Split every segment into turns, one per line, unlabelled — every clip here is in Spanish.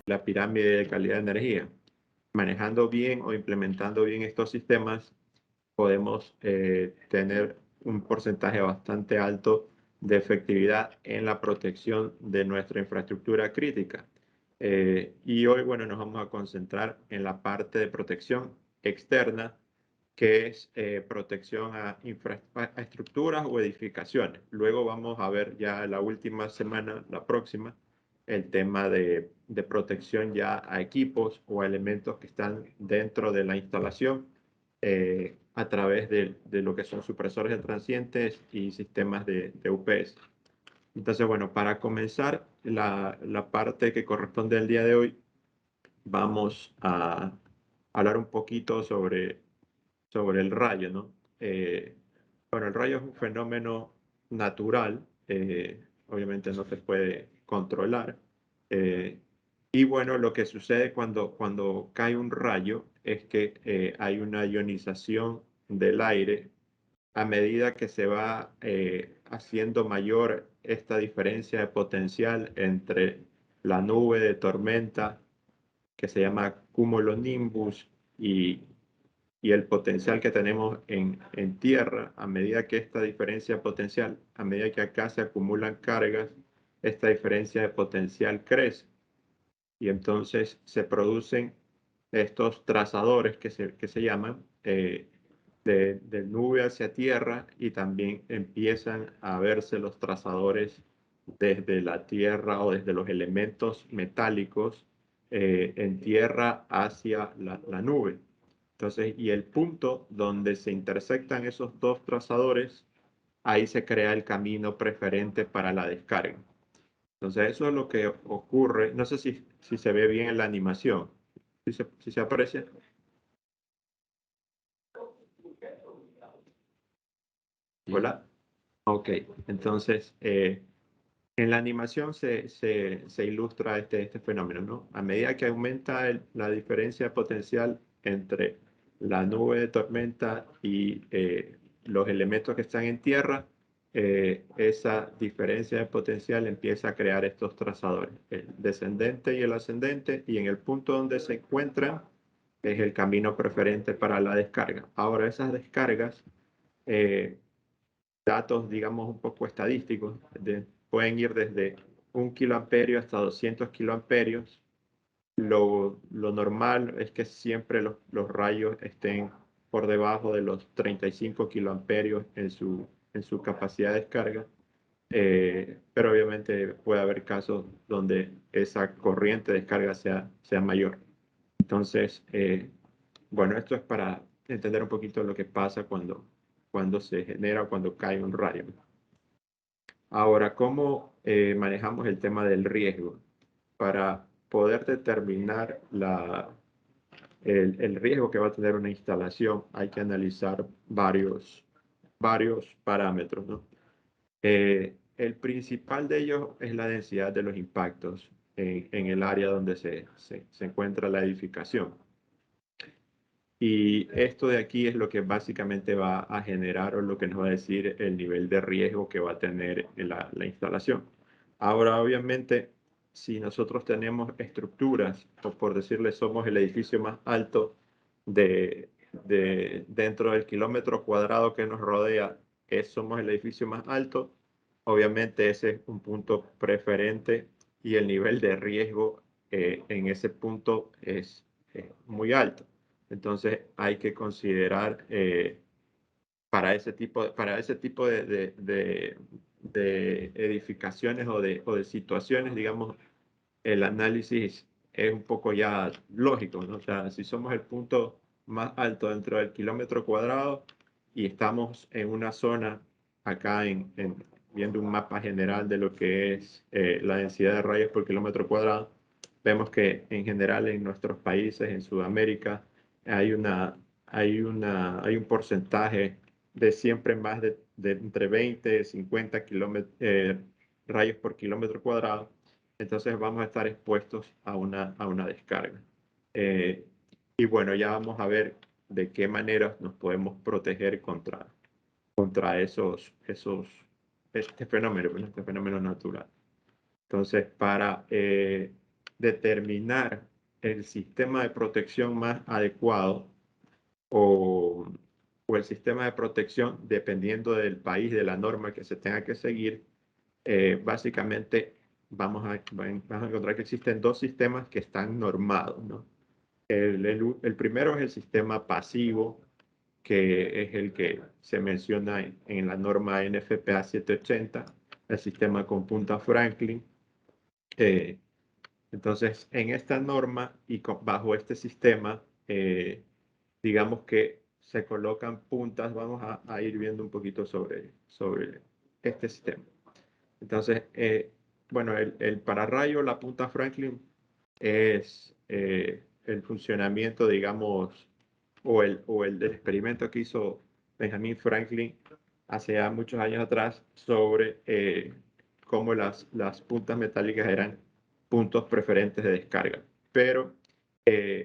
la pirámide de calidad de energía. Manejando bien o implementando bien estos sistemas, podemos tener un porcentaje bastante alto de efectividad en la protección de nuestra infraestructura crítica. Y hoy, bueno, nos vamos a concentrar en la parte de protección externa, que es protección a infraestructuras o edificaciones. Luego vamos a ver ya la última semana, la próxima, el tema de protección ya a equipos o a elementos que están dentro de la instalación a través de lo que son supresores de transientes y sistemas de UPS. Entonces, bueno, para comenzar la parte que corresponde al día de hoy, vamos a hablar un poquito sobre el rayo, ¿no? Bueno, el rayo es un fenómeno natural, obviamente no se puede controlar. eh, y bueno, lo que sucede cuando cae un rayo es que hay una ionización del aire a medida que se va haciendo mayor esta diferencia de potencial entre la nube de tormenta que se llama cumulonimbus y el potencial que tenemos en tierra. A medida que esta diferencia potencial, a medida que acá se acumulan cargas, esta diferencia de potencial crece y entonces se producen estos trazadores que se llaman de nube hacia tierra, y también empiezan a verse los trazadores desde la tierra o desde los elementos metálicos en tierra hacia la nube. Entonces, y el punto donde se intersectan esos dos trazadores, ahí se crea el camino preferente para la descarga. Entonces, eso es lo que ocurre. No sé si se ve bien en la animación. Si se aprecia.
Sí.
Hola. Ok. Entonces, en la animación se ilustra este fenómeno, ¿no? A medida que aumenta la diferencia potencial entre la nube de tormenta y los elementos que están en tierra, esa diferencia de potencial empieza a crear estos trazadores, el descendente y el ascendente, y en el punto donde se encuentran es el camino preferente para la descarga. Ahora, esas descargas, eh, datos, digamos, un poco estadísticos, pueden ir desde 1 kiloamperio hasta 200 kiloamperios. Lo normal es que siempre los rayos estén por debajo de los 35 kiloamperios en su capacidad de descarga, pero obviamente puede haber casos donde esa corriente de descarga sea mayor. Entonces, bueno, esto es para entender un poquito lo que pasa cuando se genera o cuando cae un rayo. Ahora, ¿cómo manejamos el tema del riesgo? Para poder determinar el riesgo que va a tener una instalación, hay que analizar varios parámetros, ¿no? El principal de ellos es la densidad de los impactos en el área donde se encuentra la edificación. Y esto de aquí es lo que básicamente va a generar o lo que nos va a decir el nivel de riesgo que va a tener la instalación. Ahora, obviamente, si nosotros tenemos estructuras, o por decirle, somos el edificio más alto dentro del kilómetro cuadrado que nos rodea, somos el edificio más alto, obviamente ese es un punto preferente y el nivel de riesgo en ese punto es muy alto. Entonces hay que considerar para ese tipo de edificaciones o de situaciones, digamos, el análisis es un poco ya lógico, ¿no? O sea, si somos el punto más alto dentro del kilómetro cuadrado y estamos en una zona acá viendo un mapa general de lo que es la densidad de rayos por kilómetro cuadrado, vemos que en general en nuestros países, en Sudamérica, hay hay un porcentaje de siempre más de entre 20 y 50 rayos por kilómetro cuadrado. Entonces vamos a estar expuestos a una descarga. Eh, y bueno, ya vamos a ver de qué manera nos podemos proteger contra este fenómeno natural. Entonces, para determinar el sistema de protección más adecuado o, o el sistema de protección, dependiendo del país, de la norma que se tenga que seguir, básicamente vamos a encontrar que existen dos sistemas que están normados, ¿no? El primero es el sistema pasivo, que es el que se menciona en la norma NFPA 780, el sistema con punta Franklin. Eh, entonces, en esta norma y bajo este sistema, digamos que se colocan puntas. Vamos a ir viendo un poquito sobre este sistema. Entonces, bueno, el pararrayo, la punta Franklin, es el funcionamiento, digamos, o el del experimento que hizo Benjamin Franklin hace ya muchos años atrás sobre cómo las puntas metálicas eran puntos preferentes de descarga. Pero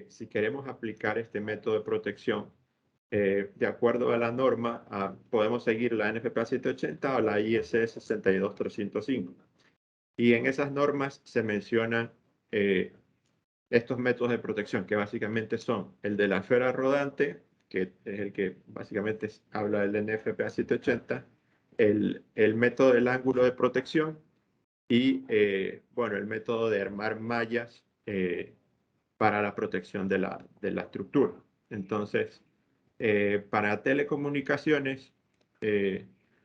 si queremos aplicar este método de protección, de acuerdo a la norma, podemos seguir la NFPA 780 o la IEC 62305. Y en esas normas se mencionan estos métodos de protección, que básicamente son el de la esfera rodante, que es el que básicamente habla del NFPA 780, el método del ángulo de protección y, bueno, el método de armar mallas para la protección de la estructura. Entonces, para telecomunicaciones,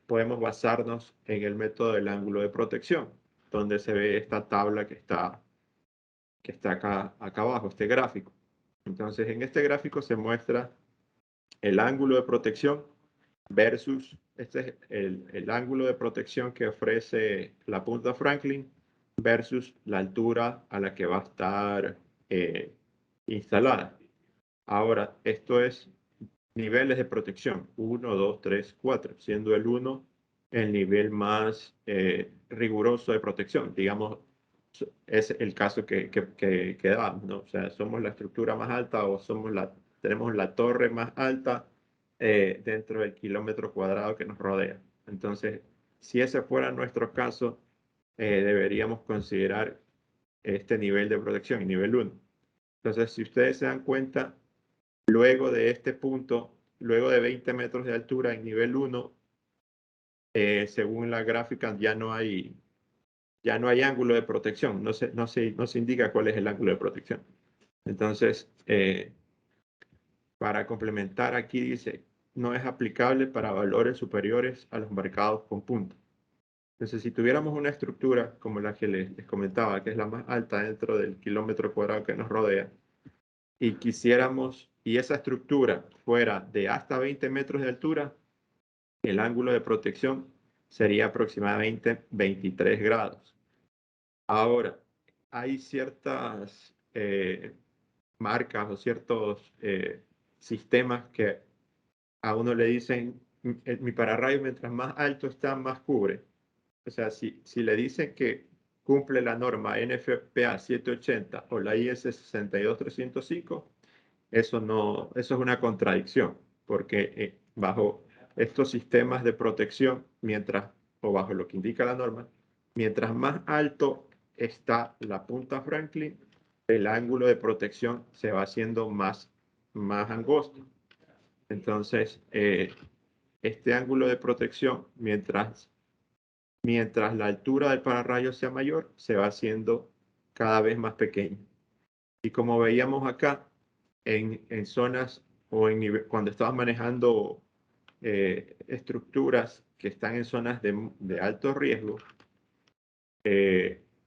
podemos basarnos en el método del ángulo de protección, donde se ve esta tabla que está acá abajo, este gráfico. Entonces, en este gráfico se muestra el ángulo de protección versus, este es el ángulo de protección que ofrece la punta Franklin versus la altura a la que va a estar instalada. Ahora, esto es niveles de protección, 1, 2, 3, 4, siendo el 1 el nivel más riguroso de protección. Digamos, es el caso que damos, ¿no? O sea, somos la estructura más alta o tenemos la torre más alta dentro del kilómetro cuadrado que nos rodea. Entonces, si ese fuera nuestro caso, deberíamos considerar este nivel de protección, el nivel 1. Entonces, si ustedes se dan cuenta, luego de este punto, luego de 20 metros de altura en nivel 1, según la gráfica, ya no hay ángulo de protección, no se indica cuál es el ángulo de protección. Entonces, para complementar, aquí dice, no es aplicable para valores superiores a los marcados con punto. Entonces, si tuviéramos una estructura como la que les comentaba, que es la más alta dentro del kilómetro cuadrado que nos rodea, y esa estructura fuera de hasta 20 metros de altura, el ángulo de protección sería aproximadamente 23 grados. Ahora, hay ciertas marcas o ciertos sistemas que a uno le dicen, mi pararrayo mientras más alto está, más cubre. O sea, si le dicen que cumple la norma NFPA 780 o la IS 62305, eso es una contradicción, porque bajo estos sistemas de protección, o bajo lo que indica la norma, mientras más alto está la punta Franklin, el ángulo de protección se va haciendo más angosto. Entonces, este ángulo de protección, mientras la altura del pararrayo sea mayor, se va haciendo cada vez más pequeño. Y como veíamos acá, en zonas o cuando estabas manejando estructuras que están en zonas de alto riesgo,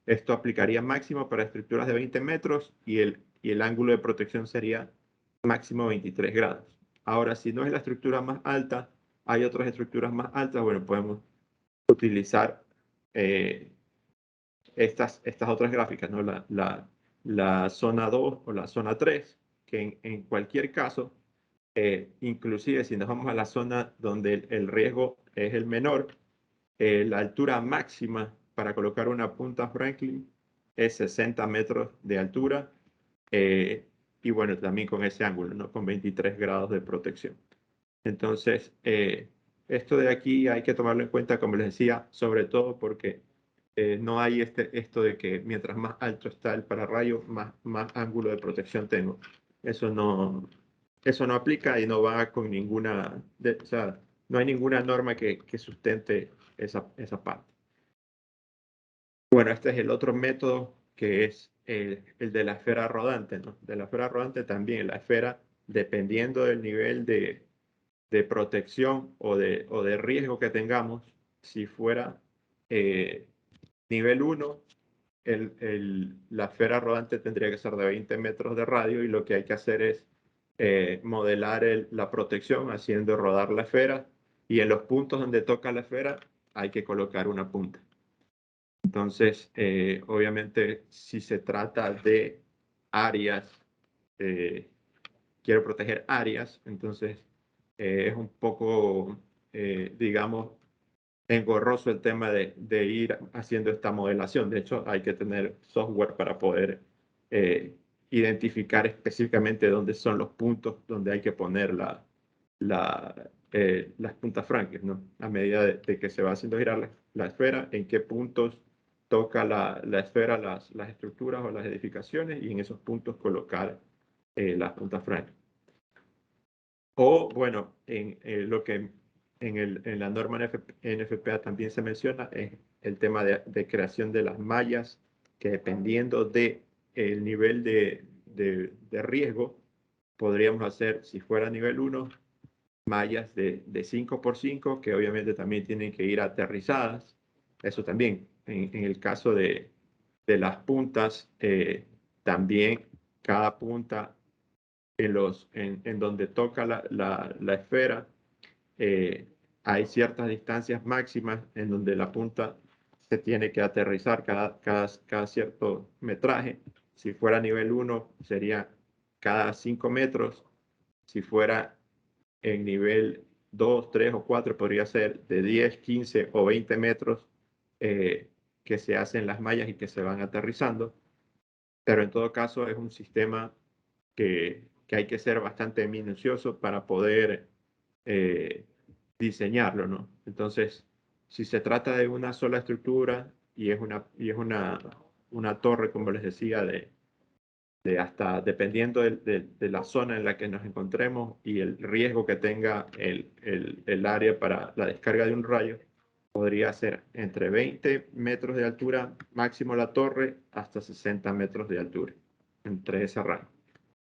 esto aplicaría máximo para estructuras de 20 metros y el ángulo de protección sería máximo 23 grados. Ahora, si no es la estructura más alta, hay otras estructuras más altas, bueno, podemos utilizar estas otras gráficas, ¿no? La zona 2 o la zona 3, que en cualquier caso, inclusive si nos vamos a la zona donde el riesgo es el menor, la altura máxima para colocar una punta Franklin es 60 metros de altura, y bueno, también con ese ángulo, ¿no? Con 23 grados de protección. Entonces, esto de aquí hay que tomarlo en cuenta, como les decía, sobre todo porque no hay esto de que mientras más alto está el pararrayo, más ángulo de protección tengo. Eso no, eso no aplica y no va con ninguna, o sea, no hay ninguna norma que sustente esa parte. Bueno, este es el otro método que es el de la esfera rodante, ¿no? De la esfera rodante también, la esfera, dependiendo del nivel de protección o de riesgo que tengamos, si fuera eh, nivel 1, la esfera rodante tendría que ser de 20 metros de radio y lo que hay que hacer es modelar la protección haciendo rodar la esfera y en los puntos donde toca la esfera hay que colocar una punta. Entonces, obviamente, si se trata de áreas, eh, quiero proteger áreas, entonces es un poco, digamos, engorroso el tema de ir haciendo esta modelación. De hecho, hay que tener software para poder eh, identificar específicamente dónde son los puntos donde hay que poner las puntas francas, ¿no? A medida de que se va haciendo girar la esfera, en qué puntos toca la esfera las estructuras o las edificaciones y en esos puntos colocar las puntas francas. O, bueno, lo que en la norma NFPA también se menciona es el tema de creación de las mallas, que dependiendo del nivel de riesgo, podríamos hacer, si fuera nivel 1, mallas de 5 por 5 que obviamente también tienen que ir aterrizadas. Eso también, en el caso de las puntas, también cada punta en donde toca la esfera, eh, hay ciertas distancias máximas en donde la punta se tiene que aterrizar cada cierto metraje. Si fuera nivel 1, sería cada 5 metros. Si fuera en nivel 2, 3 o 4, podría ser de 10, 15 o 20 metros que se hacen las mallas y que se van aterrizando. Pero en todo caso es un sistema que hay que ser bastante minucioso para poder eh, diseñarlo, ¿no? Entonces, si se trata de una sola estructura y es una torre, como les decía, de hasta, dependiendo de la zona en la que nos encontremos y el riesgo que tenga el área para la descarga de un rayo, podría ser entre 20 metros de altura máximo la torre hasta 60 metros de altura, entre ese rango.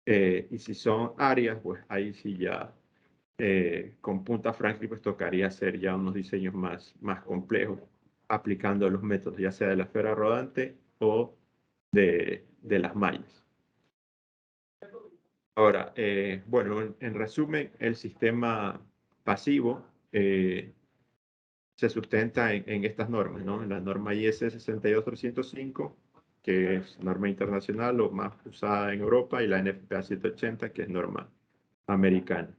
Y si son áreas, pues ahí sí ya con punta Franklin pues tocaría hacer ya unos diseños más complejos aplicando los métodos ya sea de la esfera rodante o de las mallas. Ahora, bueno, en resumen, el sistema pasivo se sustenta en estas normas, ¿no? En la norma IS 62305, que es norma internacional o más usada en Europa, y la NFPA 780, que es norma americana.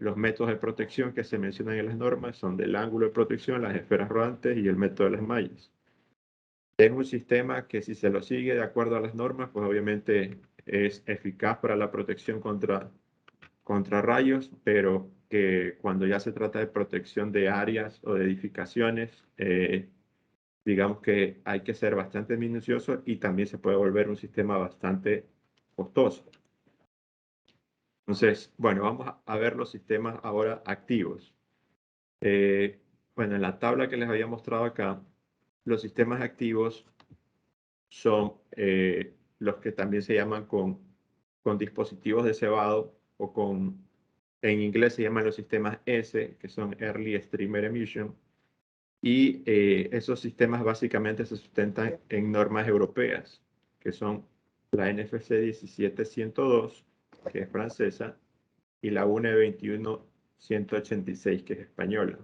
Los métodos de protección que se mencionan en las normas son del ángulo de protección, las esferas rodantes y el método de las mallas. Es un sistema que si se lo sigue de acuerdo a las normas, pues obviamente es eficaz para la protección contra rayos, pero que cuando ya se trata de protección de áreas o de edificaciones, digamos que hay que ser bastante minucioso y también se puede volver un sistema bastante costoso. Entonces, bueno, vamos a ver los sistemas ahora activos. Bueno, en la tabla que les había mostrado acá, los sistemas activos son los que también se llaman con dispositivos de cebado o en inglés se llaman los sistemas S, que son Early Streamer Emission. Y esos sistemas básicamente se sustentan en normas europeas, que son la NFC 17102, que es francesa, y la UNE 21186, que es española.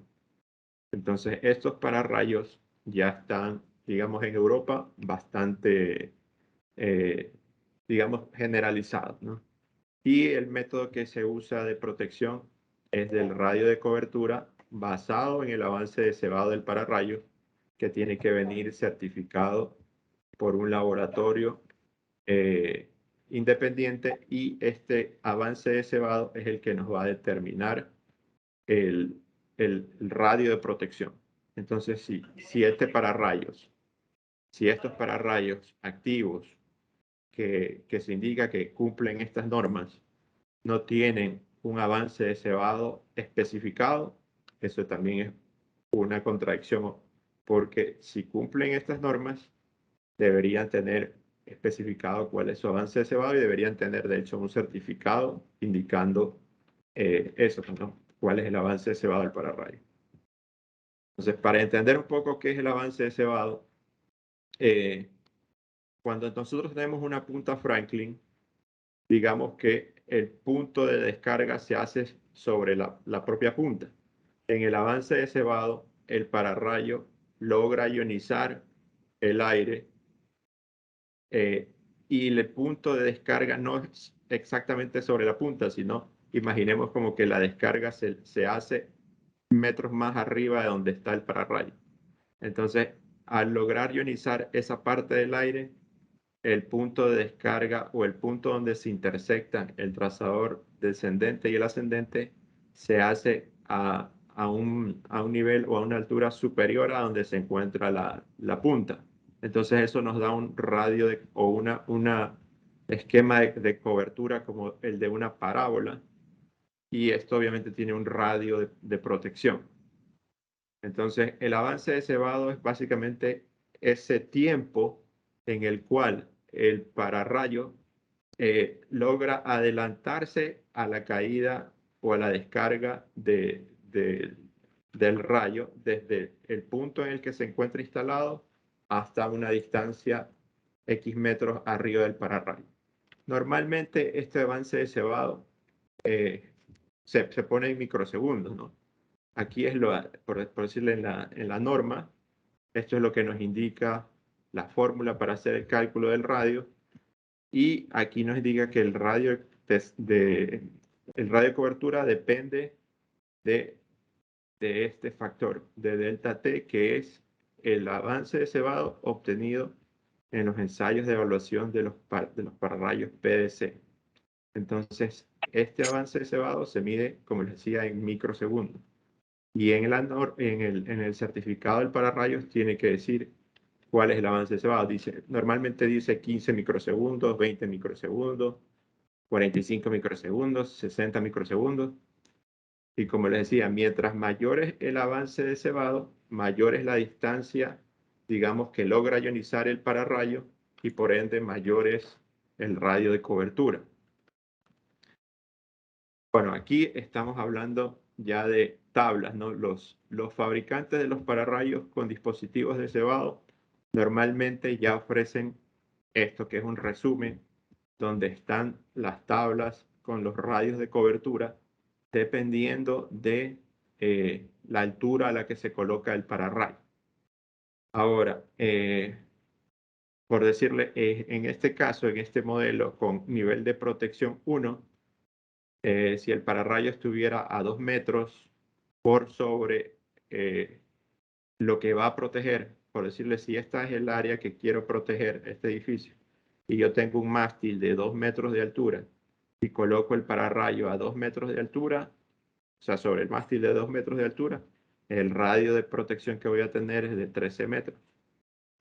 Entonces, estos pararrayos ya están, digamos, en Europa bastante, eh, digamos, generalizados, ¿no? Y el método que se usa de protección es del radio de cobertura basado en el avance de cebado del pararrayo, que tiene que venir certificado por un laboratorio eh, independiente y este avance de cebado es el que nos va a determinar el radio de protección. Entonces, si estos pararrayos activos que se indica que cumplen estas normas no tienen un avance de cebado especificado, eso también es una contradicción, porque si cumplen estas normas, deberían tener especificado cuál es su avance de cebado y deberían tener, de hecho, un certificado indicando eso, ¿no? Cuál es el avance de cebado del pararrayo. Entonces, para entender un poco qué es el avance de cebado, eh, cuando nosotros tenemos una punta Franklin, digamos que el punto de descarga se hace sobre la propia punta. En el avance de cebado, el pararrayo logra ionizar el aire y el punto de descarga no es exactamente sobre la punta, sino imaginemos como que la descarga se hace metros más arriba de donde está el pararrayo. Entonces, al lograr ionizar esa parte del aire, el punto de descarga o el punto donde se intersectan el trazador descendente y el ascendente se hace a un nivel o a una altura superior a donde se encuentra la punta. Entonces eso nos da un radio o una esquema de cobertura como el de una parábola y esto obviamente tiene un radio de protección. Entonces el avance de cebado es básicamente ese tiempo en el cual el pararrayo logra adelantarse a la caída o a la descarga del rayo desde el punto en el que se encuentra instalado hasta una distancia X metros arriba del pararrayo. Normalmente este avance de cebado eh, se pone en microsegundos, ¿no? Aquí es por decirle en la norma, esto es lo que nos indica la fórmula para hacer el cálculo del radio y aquí nos indica que el radio el radio de cobertura depende de, de este factor, de delta T, que es el avance de cebado obtenido en los ensayos de evaluación de los pararrayos PDC. Entonces, este avance de cebado se mide, como les decía, en microsegundos. Y en el certificado del pararrayos tiene que decir cuál es el avance de cebado. Normalmente dice 15 microsegundos, 20 microsegundos, 45 microsegundos, 60 microsegundos. Y como les decía, mientras mayor es el avance de cebado, mayor es la distancia, digamos, que logra ionizar el pararrayo y por ende mayor es el radio de cobertura. Bueno, aquí estamos hablando ya de tablas, ¿no? Los fabricantes de los pararrayos con dispositivos de cebado normalmente ya ofrecen esto que es un resumen donde están las tablas con los radios de cobertura dependiendo de la altura a la que se coloca el pararrayo. Ahora, por decirle, en este caso, en este modelo con nivel de protección 1, si el pararrayo estuviera a 2 metros por sobre lo que va a proteger, por decirle, si esta es el área que quiero proteger, este edificio, y yo tengo un mástil de 2 metros de altura y coloco el pararrayo a 2 metros de altura, o sea, sobre el mástil de 2 metros de altura, el radio de protección que voy a tener es de 13 metros.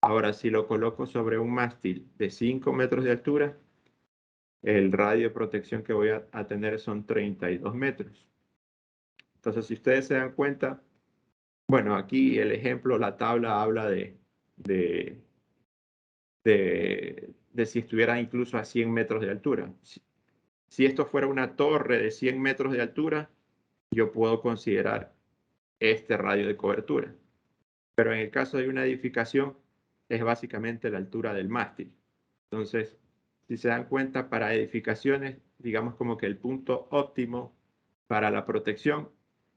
Ahora, si lo coloco sobre un mástil de 5 metros de altura, el radio de protección que voy a tener son 32 metros. Entonces, si ustedes se dan cuenta, bueno, aquí el ejemplo, la tabla habla de, de si estuviera incluso a 100 metros de altura. Si esto fuera una torre de 100 metros de altura, yo puedo considerar este radio de cobertura. Pero en el caso de una edificación, es básicamente la altura del mástil. Entonces, si se dan cuenta, para edificaciones, digamos como que el punto óptimo para la protección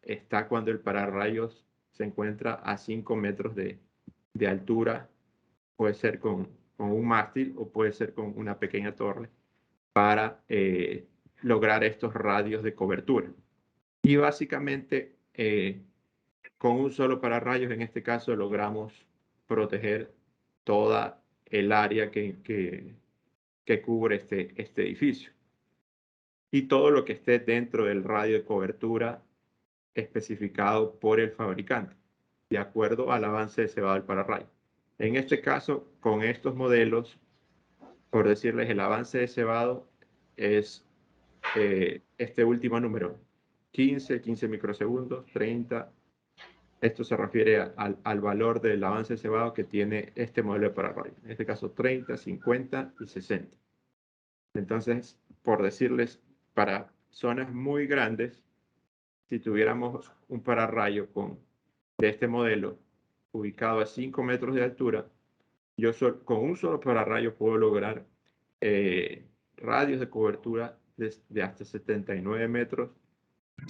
está cuando el pararrayos se encuentra a 5 metros de altura, puede ser con un mástil o puede ser con una pequeña torre, para lograr estos radios de cobertura. Y básicamente, con un solo pararrayos, en este caso, logramos proteger toda el área que cubre este edificio. Y todo lo que esté dentro del radio de cobertura especificado por el fabricante. de acuerdo al avance de cebado del pararrayo. En este caso, con estos modelos, por decirles, el avance de cebado es este último número, 15 microsegundos, 30. Esto se refiere al valor del avance de cebado que tiene este modelo de pararrayo. En este caso, 30, 50 y 60. Entonces, por decirles, para zonas muy grandes, si tuviéramos un pararrayo de este modelo ubicado a 5 metros de altura, con un solo pararrayo puedo lograr radios de cobertura de hasta 79 metros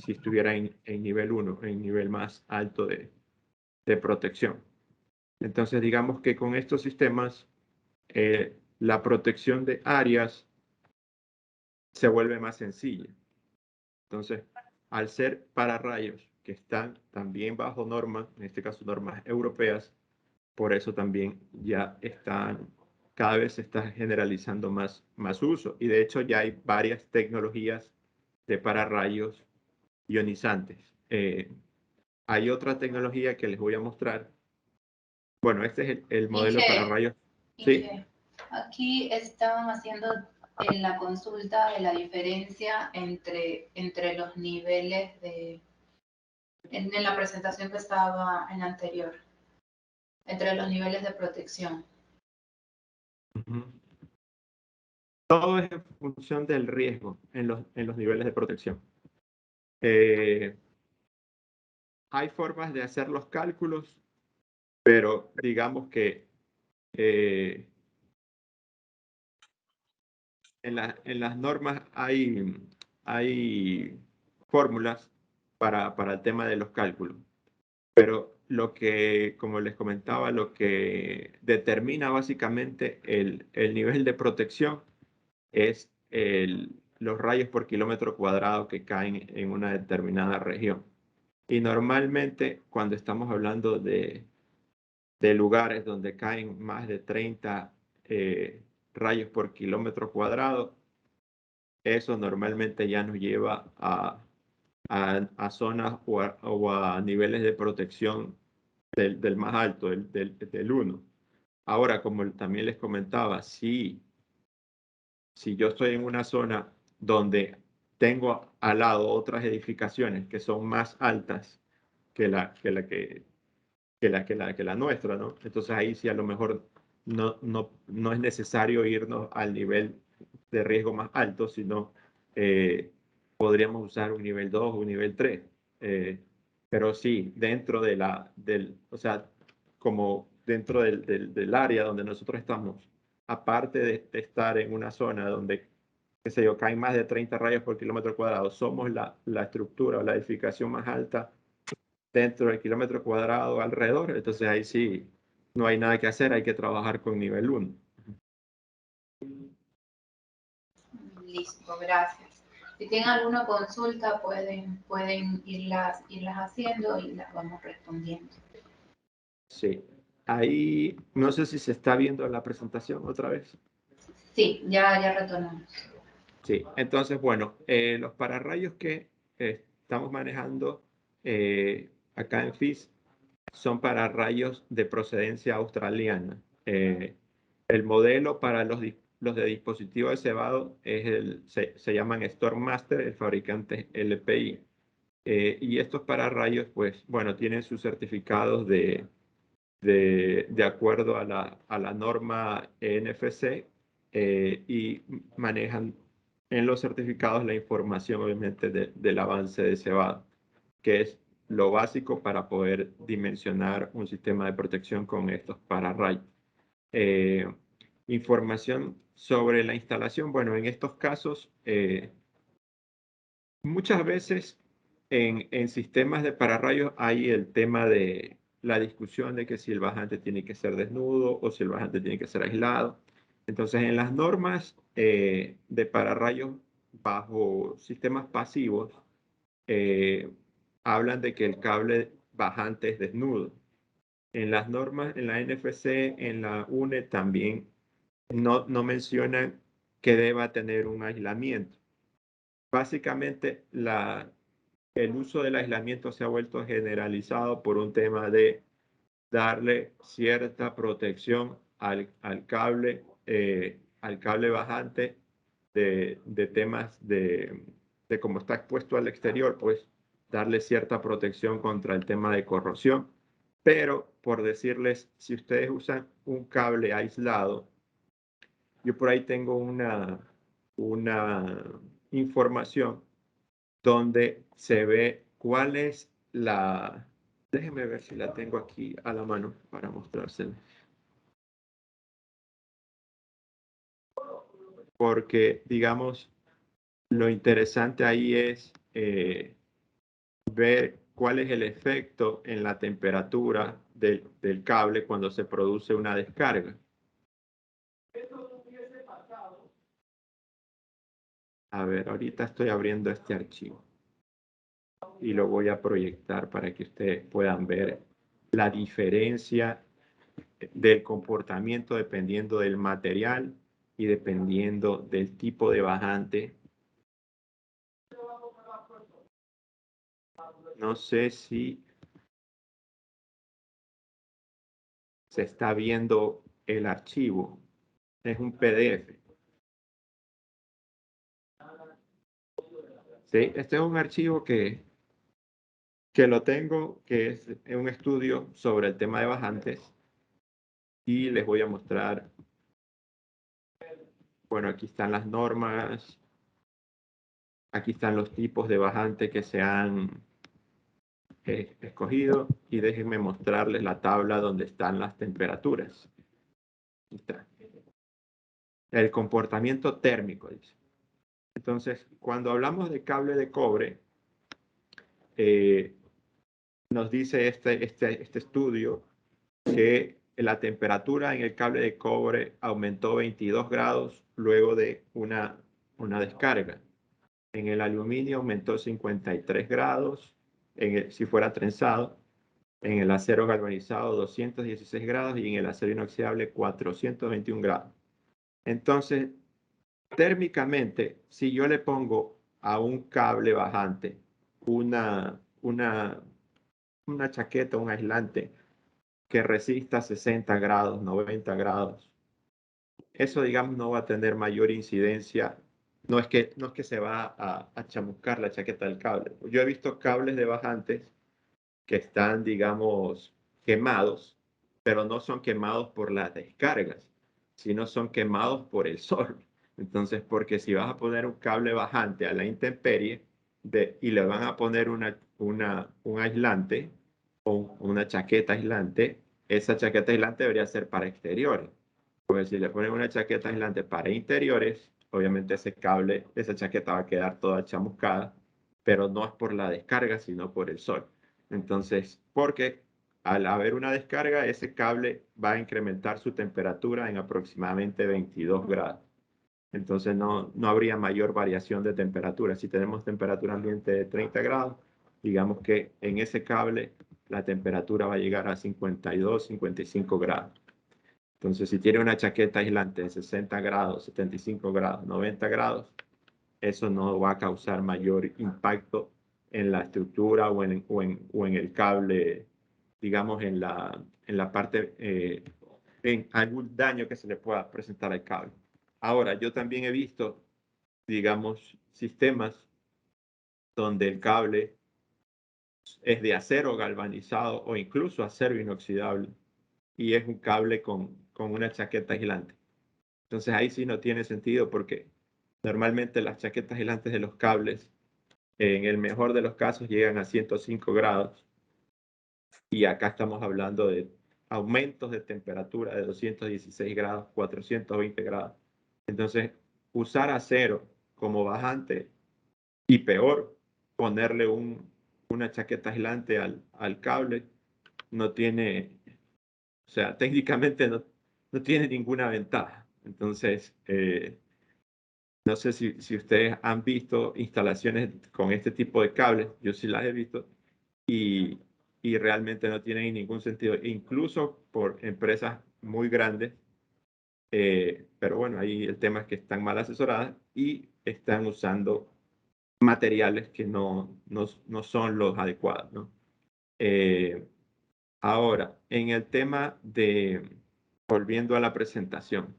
si estuviera en nivel 1, en nivel más alto de protección. Entonces, digamos que con estos sistemas, la protección de áreas se vuelve más sencilla. Entonces, al ser pararrayos que están también bajo normas, en este caso normas europeas, por eso también ya cada vez se está generalizando más uso. Y de hecho ya hay varias tecnologías de pararrayos ionizantes. Hay otra tecnología que les voy a mostrar. Bueno, este es el modelo de pararrayos. Sí.
Inge, aquí estaban haciendo en la consulta de la diferencia entre los niveles en la presentación que estaba en la anterior, entre los niveles de protección.
Uh-huh. Todo es en función del riesgo en los niveles de protección. Hay formas de hacer los cálculos, pero digamos que eh, en las normas hay fórmulas para el tema de los cálculos, pero como les comentaba, lo que determina básicamente el nivel de protección es los rayos por kilómetro cuadrado que caen en una determinada región. Y normalmente cuando estamos hablando de lugares donde caen más de 30 rayos por kilómetro cuadrado, eso normalmente ya nos lleva a zonas o a niveles de protección del más alto, del 1. Ahora, como también les comentaba, si yo estoy en una zona donde tengo al lado otras edificaciones que son más altas que la nuestra, ¿no? Entonces ahí sí a lo mejor no es necesario irnos al nivel de riesgo más alto, sino podríamos usar un nivel 2 o un nivel 3. Pero sí, dentro o sea, como dentro del área donde nosotros estamos, aparte de estar en una zona donde, qué sé yo, caen más de 30 rayos por kilómetro cuadrado, somos la estructura o la edificación más alta dentro del kilómetro cuadrado alrededor, entonces ahí sí no hay nada que hacer, hay que trabajar con nivel 1.
Listo, gracias. Si tienen alguna consulta, pueden irlas haciendo y las vamos respondiendo.
Sí. Ahí no sé si se está viendo la presentación otra vez.
Sí, ya retornamos.
Sí, entonces, bueno, los pararrayos que estamos manejando acá en FIS son pararrayos de procedencia australiana. El modelo para los de dispositivos de cebado se llaman Stormmaster, el fabricante es LPI. Y estos pararrayos, pues, bueno, tienen sus certificados de acuerdo a la norma NFC y manejan en los certificados la información, obviamente, del avance de cebado, que es lo básico para poder dimensionar un sistema de protección con estos pararrayos. Eh, Información sobre la instalación. Bueno, en estos casos, muchas veces en sistemas de pararrayos hay el tema de la discusión de que si el bajante tiene que ser desnudo o si el bajante tiene que ser aislado. Entonces, en las normas de pararrayos bajo sistemas pasivos, eh, hablan de que el cable bajante es desnudo. En las normas, en la NFC, en la UNE también no mencionan que deba tener un aislamiento. Básicamente, el uso del aislamiento se ha vuelto generalizado por un tema de darle cierta protección al cable bajante de temas de cómo está expuesto al exterior, pues darle cierta protección contra el tema de corrosión. Pero por decirles, si ustedes usan un cable aislado, yo por ahí tengo una información donde se ve cuál es la... Déjenme ver si la tengo aquí a la mano para mostrársela. Porque, digamos, lo interesante ahí es ver cuál es el efecto en la temperatura del cable cuando se produce una descarga. A ver, ahorita estoy abriendo este archivo y lo voy a proyectar para que ustedes puedan ver la diferencia del comportamiento dependiendo del material y dependiendo del tipo de bajante. No sé si se está viendo el archivo. Es un PDF. ¿Sí? Este es un archivo que lo tengo, que es un estudio sobre el tema de bajantes. Y les voy a mostrar, bueno, aquí están las normas, aquí están los tipos de bajante que se han escogido y déjenme mostrarles la tabla donde están las temperaturas. Aquí está. El comportamiento térmico, dice. Entonces, cuando hablamos de cable de cobre, eh, nos dice este estudio que la temperatura en el cable de cobre aumentó 22 grados luego de una descarga. En el aluminio aumentó 53 grados, si fuera trenzado. En el acero galvanizado 216 grados y en el acero inoxidable 421 grados. Entonces, térmicamente, si yo le pongo a un cable bajante una chaqueta, un aislante que resista 60 grados, 90 grados, eso, digamos, no va a tener mayor incidencia. No es que se va a chamuscar la chaqueta del cable. Yo he visto cables de bajantes que están, digamos, quemados, pero no son quemados por las descargas, sino son quemados por el sol. Entonces, porque si vas a poner un cable bajante a la intemperie y le van a poner un aislante o una chaqueta aislante, esa chaqueta aislante debería ser para exteriores. Porque si le ponen una chaqueta aislante para interiores, obviamente ese cable, esa chaqueta va a quedar toda chamuscada, pero no es por la descarga, sino por el sol. Entonces, porque al haber una descarga, ese cable va a incrementar su temperatura en aproximadamente 22 grados. Entonces, no habría mayor variación de temperatura. Si tenemos temperatura ambiente de 30 grados, digamos que en ese cable la temperatura va a llegar a 52, 55 grados. Entonces, si tiene una chaqueta aislante de 60 grados, 75 grados, 90 grados, eso no va a causar mayor impacto en la estructura o en el cable, digamos, en la parte, en algún daño que se le pueda presentar al cable. Ahora, yo también he visto, digamos, sistemas donde el cable es de acero galvanizado o incluso acero inoxidable y es un cable con una chaqueta aislante. Entonces ahí sí no tiene sentido porque normalmente las chaquetas aislantes de los cables, en el mejor de los casos, llegan a 105 grados y acá estamos hablando de aumentos de temperatura de 216 grados, 420 grados. Entonces, usar acero como bajante y peor, ponerle una chaqueta aislante al cable, no tiene, o sea, técnicamente no tiene ninguna ventaja. Entonces, no sé si ustedes han visto instalaciones con este tipo de cables, yo sí las he visto y, y realmente no tienen ningún sentido, incluso por empresas muy grandes, pero bueno, ahí el tema es que están mal asesoradas y están usando materiales que no son los adecuados, ¿no? Ahora, en el tema de, volviendo a la presentación,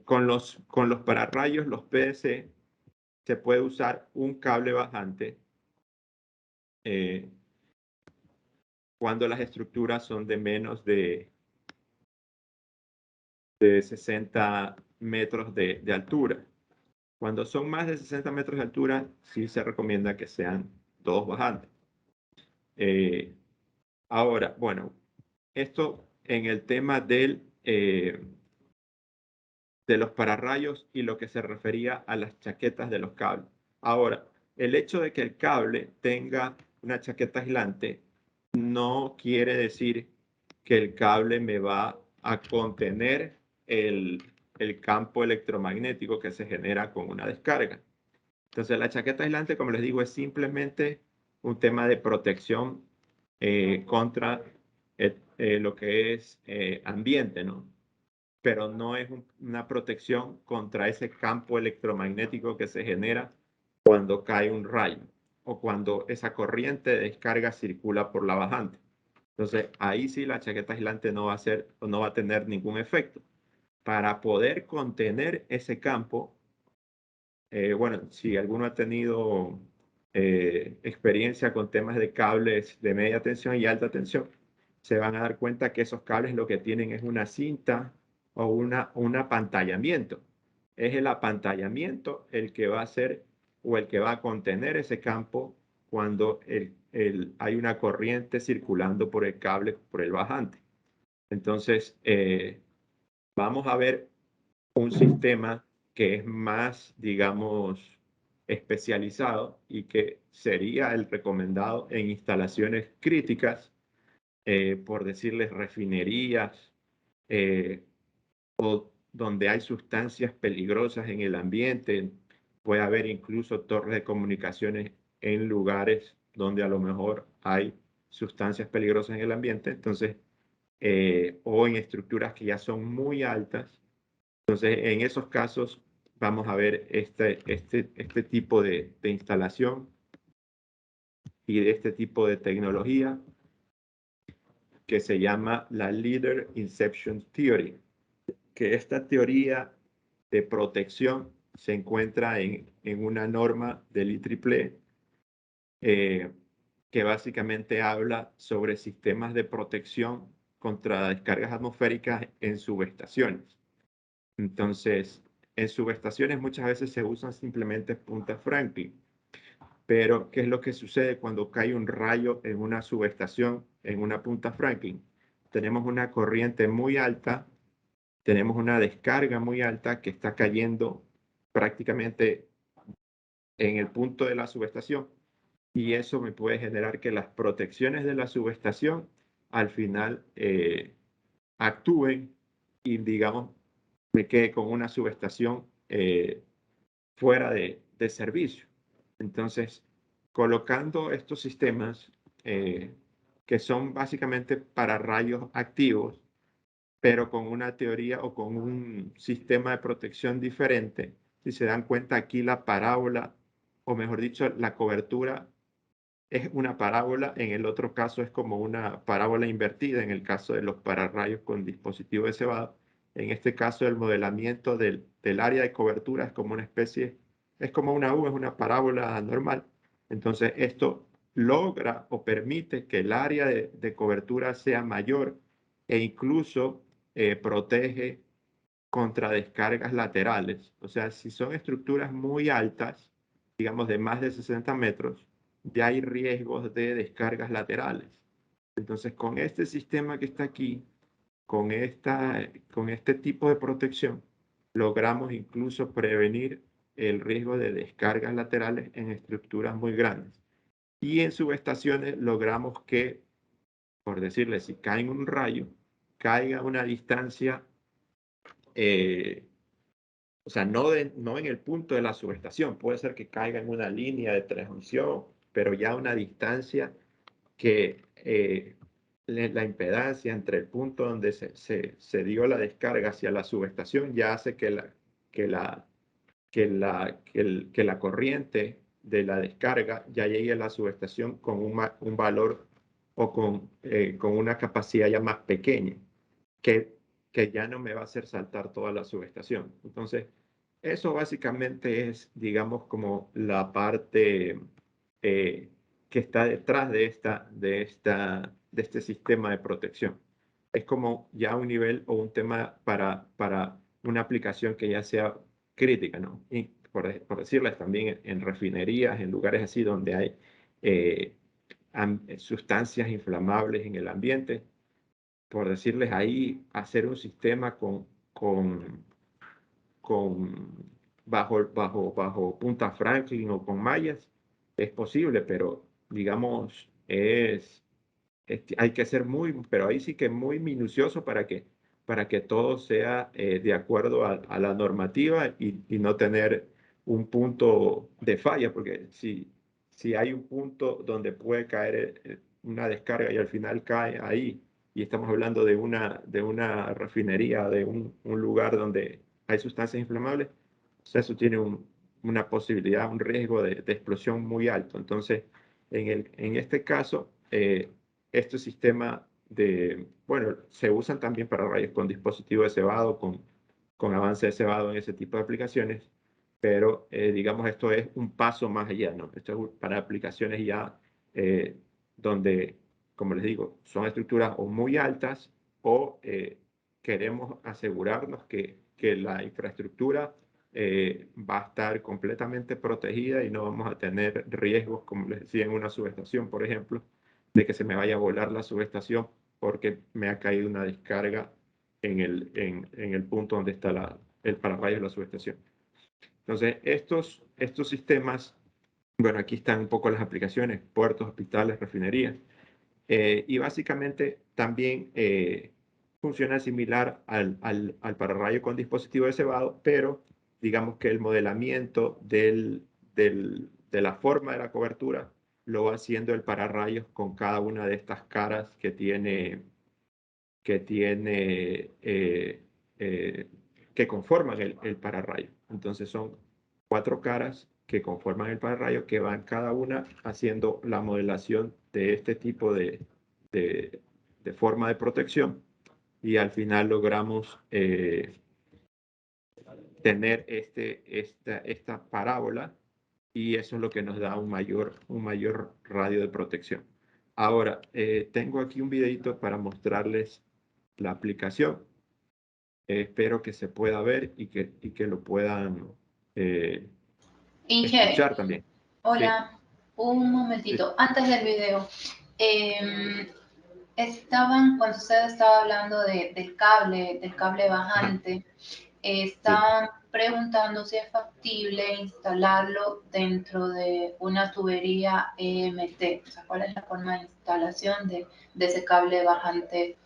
con los pararrayos, los PDC, se puede usar un cable bajante eh, cuando las estructuras son de menos de 60 metros de altura. Cuando son más de 60 metros de altura, sí se recomienda que sean dos bajantes. Ahora, bueno, esto en el tema de los pararrayos y lo que se refería a las chaquetas de los cables. Ahora, el hecho de que el cable tenga una chaqueta aislante no quiere decir que el cable me va a contener el campo electromagnético que se genera con una descarga. Entonces, la chaqueta aislante, como les digo, es simplemente un tema de protección contra lo que es ambiente, ¿no? Pero no es una protección contra ese campo electromagnético que se genera cuando cae un rayo o cuando esa corriente de descarga circula por la bajante. Entonces, ahí sí la chaqueta aislante no va a ser o no va a tener ningún efecto. Para poder contener ese campo, bueno, si alguno ha tenido experiencia con temas de cables de media tensión y alta tensión, se van a dar cuenta que esos cables lo que tienen es una cinta o un apantallamiento. Es el apantallamiento el que va a hacer o el que va a contener ese campo cuando hay una corriente circulando por el cable, por el bajante. Entonces, vamos a ver un sistema que es más, digamos, especializado y que sería el recomendado en instalaciones críticas, por decirles refinerías, eh, o donde hay sustancias peligrosas en el ambiente. Puede haber incluso torres de comunicaciones en lugares donde a lo mejor hay sustancias peligrosas en el ambiente. Entonces, o en estructuras que ya son muy altas. Entonces, en esos casos vamos a ver este tipo de instalación y de este tipo de tecnología que se llama la Leader Inception Theory, que esta teoría de protección se encuentra en una norma del IEEE, eh, que básicamente habla sobre sistemas de protección contra descargas atmosféricas en subestaciones. Entonces, en subestaciones muchas veces se usan simplemente puntas Franklin, pero ¿qué es lo que sucede cuando cae un rayo en una subestación, en una punta Franklin? Tenemos una corriente muy alta, tenemos una descarga muy alta que está cayendo prácticamente en el punto de la subestación, y eso me puede generar que las protecciones de la subestación al final actúen y, digamos, me quede con una subestación fuera de servicio. Entonces, colocando estos sistemas que son básicamente para rayos activos, pero con una teoría o con un sistema de protección diferente, si se dan cuenta aquí la parábola, o mejor dicho, la cobertura es una parábola, en el otro caso es como una parábola invertida, en el caso de los pararrayos con dispositivo de cebado. En este caso, el modelamiento del área de cobertura es como una especie, es como una U, es una parábola normal. Entonces, esto logra o permite que el área de cobertura sea mayor e incluso protege contra descargas laterales. O sea, si son estructuras muy altas, digamos de más de 60 metros, ya hay riesgos de descargas laterales. Entonces, con este sistema que está aquí, con este tipo de protección, logramos incluso prevenir el riesgo de descargas laterales en estructuras muy grandes. Y en subestaciones logramos que, por decirle, si cae un rayo, caiga a una distancia, eh, o sea, no en el punto de la subestación, puede ser que caiga en una línea de transmisión, pero ya a una distancia que la impedancia entre el punto donde se dio la descarga hacia la subestación ya hace que la corriente de la descarga ya llegue a la subestación con un valor o con una capacidad ya más pequeña, que ya no me va a hacer saltar toda la subestación. Entonces, eso básicamente es, digamos, como la parte que está detrás de este sistema de protección. Es como ya un nivel o un tema para una aplicación que ya sea crítica, ¿no? Y por decirles también en refinerías, en lugares así donde hay eh, sustancias inflamables en el ambiente, por decirles ahí, hacer un sistema con bajo Punta Franklin o con mallas es posible, pero digamos, hay que ser pero ahí sí que muy minucioso para que todo sea de acuerdo a la normativa y no tener un punto de falla, porque si hay un punto donde puede caer una descarga y al final cae ahí, y estamos hablando de una refinería, de un lugar donde hay sustancias inflamables, o sea, eso tiene una posibilidad, un riesgo de explosión muy alto. Entonces, en este caso, este sistema bueno, se usan también para rayos con dispositivos de cebado, con avance de cebado en ese tipo de aplicaciones, pero digamos esto es un paso más allá, ¿no? Esto es para aplicaciones ya donde, como les digo, son estructuras o muy altas o queremos asegurarnos que la infraestructura va a estar completamente protegida y no vamos a tener riesgos, como les decía, en una subestación, por ejemplo, de que se me vaya a volar la subestación porque me ha caído una descarga en el punto donde está el pararrayos de la subestación. Entonces, estos sistemas, bueno, aquí están un poco las aplicaciones, puertos, hospitales, refinerías, y básicamente también funciona similar al pararrayo con dispositivo de cebado, pero digamos que el modelamiento de la forma de la cobertura lo va haciendo el pararrayos con cada una de estas caras que eh, que conforman el pararrayo. Entonces son 4 caras que conforman el pararrayo que van cada una haciendo la modelación de este tipo de, de forma de protección y al final logramos tener esta parábola y eso es lo que nos da un mayor radio de protección. Ahora, tengo aquí un videito para mostrarles la aplicación. Espero que se pueda ver y que lo puedan
Inge,
escuchar también. Sí,
hola, un
sí,
momentito, antes del video. Cuando usted estaba hablando del cable
ajá,
bajante,
sí.
estaban preguntando si es factible instalarlo dentro de una tubería EMT. O sea, ¿cuál es la forma de instalación de ese cable bajante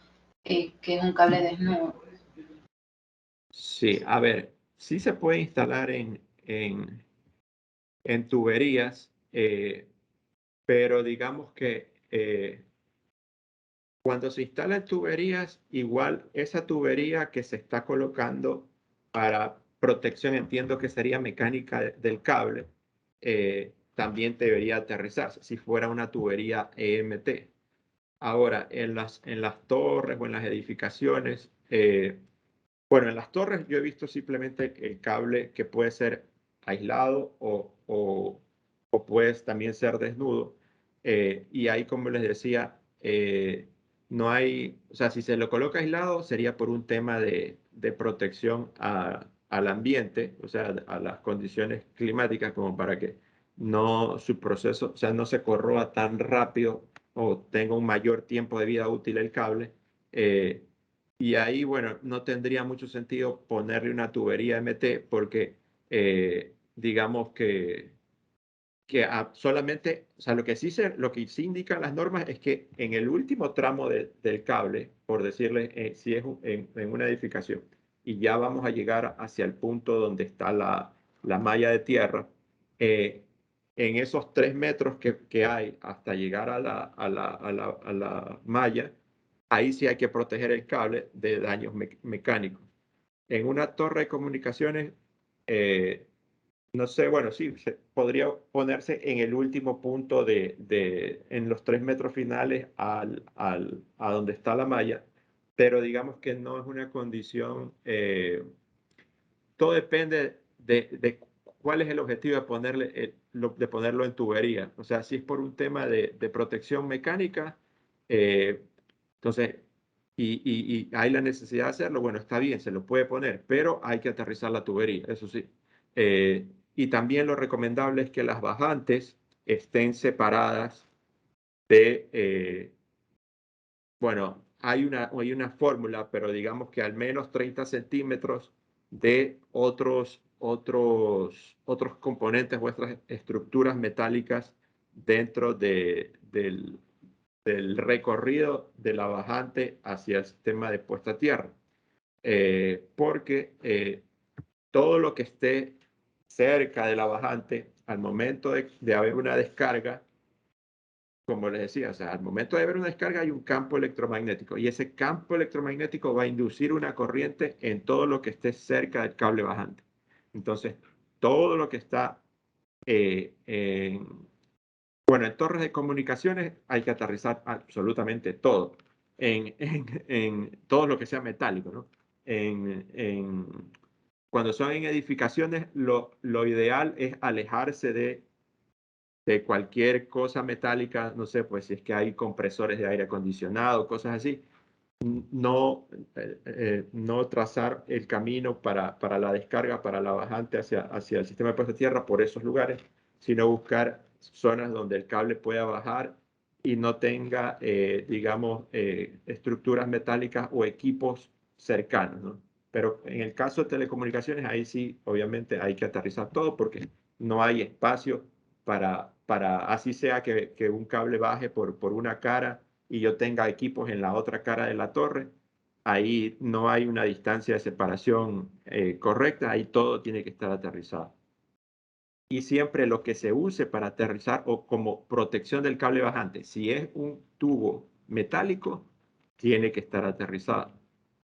que es un cable desnudo?
Sí, a ver, sí se puede instalar en tuberías, pero digamos que cuando se instala en tuberías, igual esa tubería que se está colocando para protección, entiendo que sería mecánica del cable, también debería aterrizarse si fuera una tubería EMT. Ahora, en las torres o en las edificaciones, bueno, en las torres yo he visto simplemente el cable que puede ser aislado o puede también ser desnudo. Y ahí, como les decía, no hay, o sea, si se lo coloca aislado sería por un tema de protección al ambiente, o sea, a las condiciones climáticas, como para que no su proceso, o sea, no se corroa tan rápido o tenga un mayor tiempo de vida útil el cable. Y ahí, bueno, no tendría mucho sentido ponerle una tubería MT porque digamos que solamente, o sea, lo que sí indican las normas es que en el último tramo del cable, por decirle, si es en una edificación, y ya vamos a llegar hacia el punto donde está la malla de tierra, eh, en esos 3 metros que hay hasta llegar a la malla, ahí sí hay que proteger el cable de daños mecánicos. En una torre de comunicaciones, eh, No sé, bueno, sí, podría ponerse en el último punto en los 3 metros finales a donde está la malla, pero digamos que no es una condición, todo depende de cuál es el objetivo de de ponerlo en tubería. O sea, si es por un tema de protección mecánica, eh, entonces, y hay la necesidad de hacerlo, bueno, está bien, se lo puede poner, pero hay que aterrizar la tubería, eso sí. Eh, y también lo recomendable es que las bajantes estén separadas de, bueno, hay una fórmula, pero digamos que al menos 30 centímetros de otros componentes, vuestras estructuras metálicas dentro del recorrido de la bajante hacia el sistema de puesta a tierra. Porque todo lo que esté cerca de la bajante, al momento de haber una descarga, como les decía, o sea, al momento de haber una descarga hay un campo electromagnético y ese campo electromagnético va a inducir una corriente en todo lo que esté cerca del cable bajante. Entonces, todo lo que está eh, en, bueno, en torres de comunicaciones hay que aterrizar absolutamente todo, en todo lo que sea metálico, ¿no? Cuando son en edificaciones, lo ideal es alejarse de cualquier cosa metálica, no sé, pues si es que hay compresores de aire acondicionado, cosas así, no trazar el camino para la descarga, para la bajante hacia el sistema de puesta a tierra por esos lugares, sino buscar zonas donde el cable pueda bajar y no tenga, digamos, estructuras metálicas o equipos cercanos, ¿no? Pero en el caso de telecomunicaciones, ahí sí, obviamente hay que aterrizar todo porque no hay espacio así sea que un cable baje por una cara y yo tenga equipos en la otra cara de la torre, ahí no hay una distancia de separación correcta, ahí todo tiene que estar aterrizado. Y siempre lo que se use para aterrizar o como protección del cable bajante, si es un tubo metálico, tiene que estar aterrizado.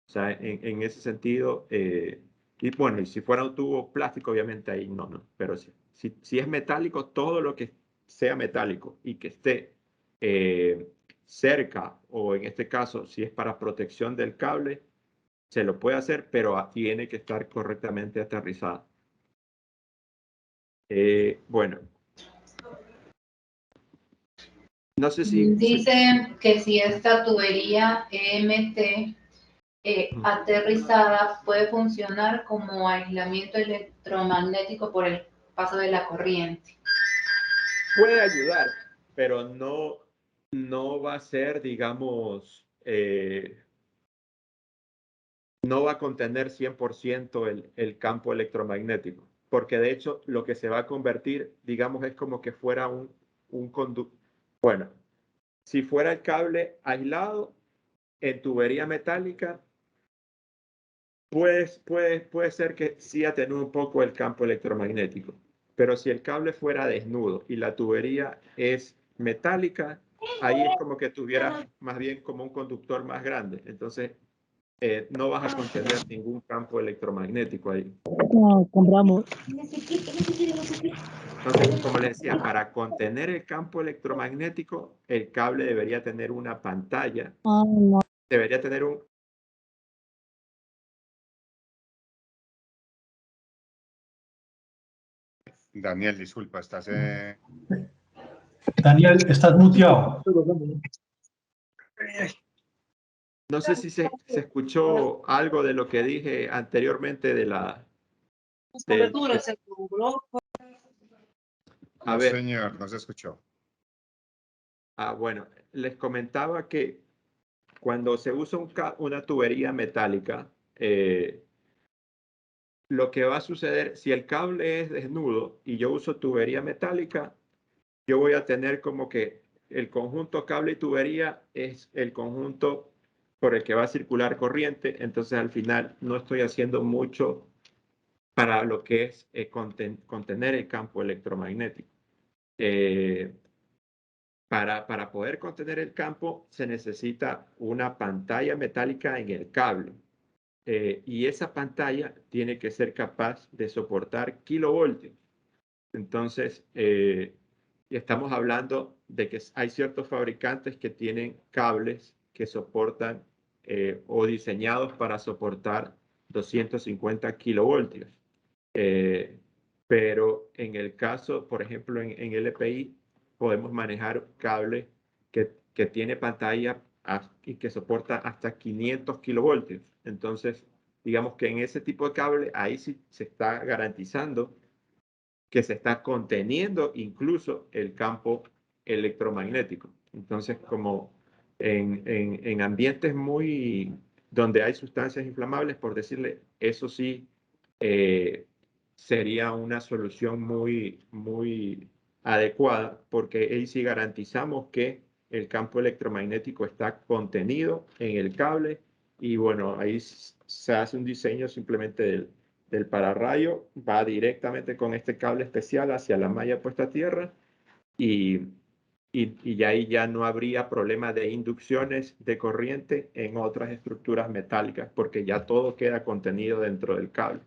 O sea, en ese sentido, y bueno, y si fuera un tubo plástico, obviamente ahí no. Pero si es metálico, todo lo que sea metálico y que esté cerca, o en este caso, si es para protección del cable, se lo puede hacer, pero tiene que estar correctamente aterrizado. Bueno, no sé si...
Dicen que si esta tubería EMT aterrizada puede funcionar como aislamiento electromagnético por el paso de la corriente.
Puede ayudar, pero no va a ser, digamos, no va a contener 100% el campo electromagnético, porque de hecho lo que se va a convertir, digamos, es como que fuera un conducto. Bueno, si fuera el cable aislado en tubería metálica, puede ser que sí atenúe un poco el campo electromagnético, pero si el cable fuera desnudo y la tubería es metálica, ahí es como que tuvieras más bien como un conductor más grande. Entonces, no vas a contener ningún campo electromagnético ahí.
No, compramos.
Entonces, como les decía, para contener el campo electromagnético, el cable debería tener una pantalla,
Ah, no.
debería tener
Daniel, disculpa, estás...
Daniel, estás muteado.
No sé si se escuchó algo de lo que dije anteriormente de la... A
No,
ver,
señor, no se escuchó.
bueno, les comentaba que cuando se usa una tubería metálica, lo que va a suceder, si el cable es desnudo y yo uso tubería metálica, yo voy a tener como que el conjunto cable y tubería es el conjunto por el que va a circular corriente, entonces al final no estoy haciendo mucho para lo que es contener el campo electromagnético. Para poder contener el campo se necesita una pantalla metálica en el cable. Y esa pantalla tiene que ser capaz de soportar kilovoltios. Entonces, estamos hablando de que hay ciertos fabricantes que tienen cables que soportan o diseñados para soportar 250 kilovoltios. Pero en el caso, por ejemplo, en LPI, podemos manejar cable que tiene pantalla y que soporta hasta 500 kilovoltios. Entonces, digamos que en ese tipo de cable, ahí sí se está garantizando que se está conteniendo incluso el campo electromagnético. Entonces, como en ambientes muy donde hay sustancias inflamables, por decirle, eso sí sería una solución muy adecuada, porque ahí sí garantizamos que el campo electromagnético está contenido en el cable y bueno, ahí se hace un diseño simplemente del pararrayo, va directamente con este cable especial hacia la malla puesta a tierra y, y ahí ya no habría problema de inducciones de corriente en otras estructuras metálicas porque ya todo queda contenido dentro del cable.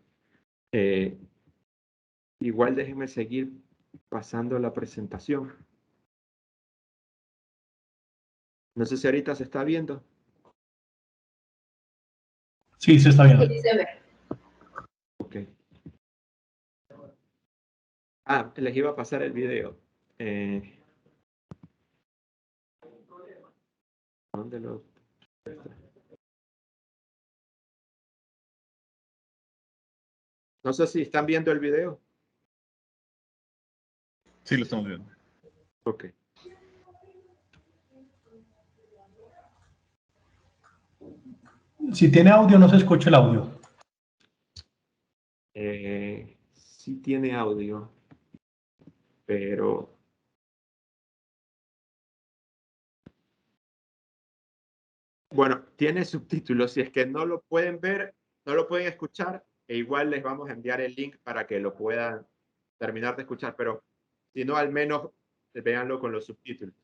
Igual déjenme seguir pasando la presentación. No sé si ahorita se está viendo.
Sí, se está viendo.
Sí, se ve.
Ok. Ah, les iba a pasar el video. ¿Dónde lo? No sé si están viendo el video.
Sí, lo estamos viendo.
Ok.
Si tiene audio, no se escucha el audio.
Sí tiene audio, pero bueno, tiene subtítulos. Si es que no lo pueden ver, no lo pueden escuchar, e igual les vamos a enviar el link para que lo puedan terminar de escuchar, pero si no, al menos véanlo con los subtítulos.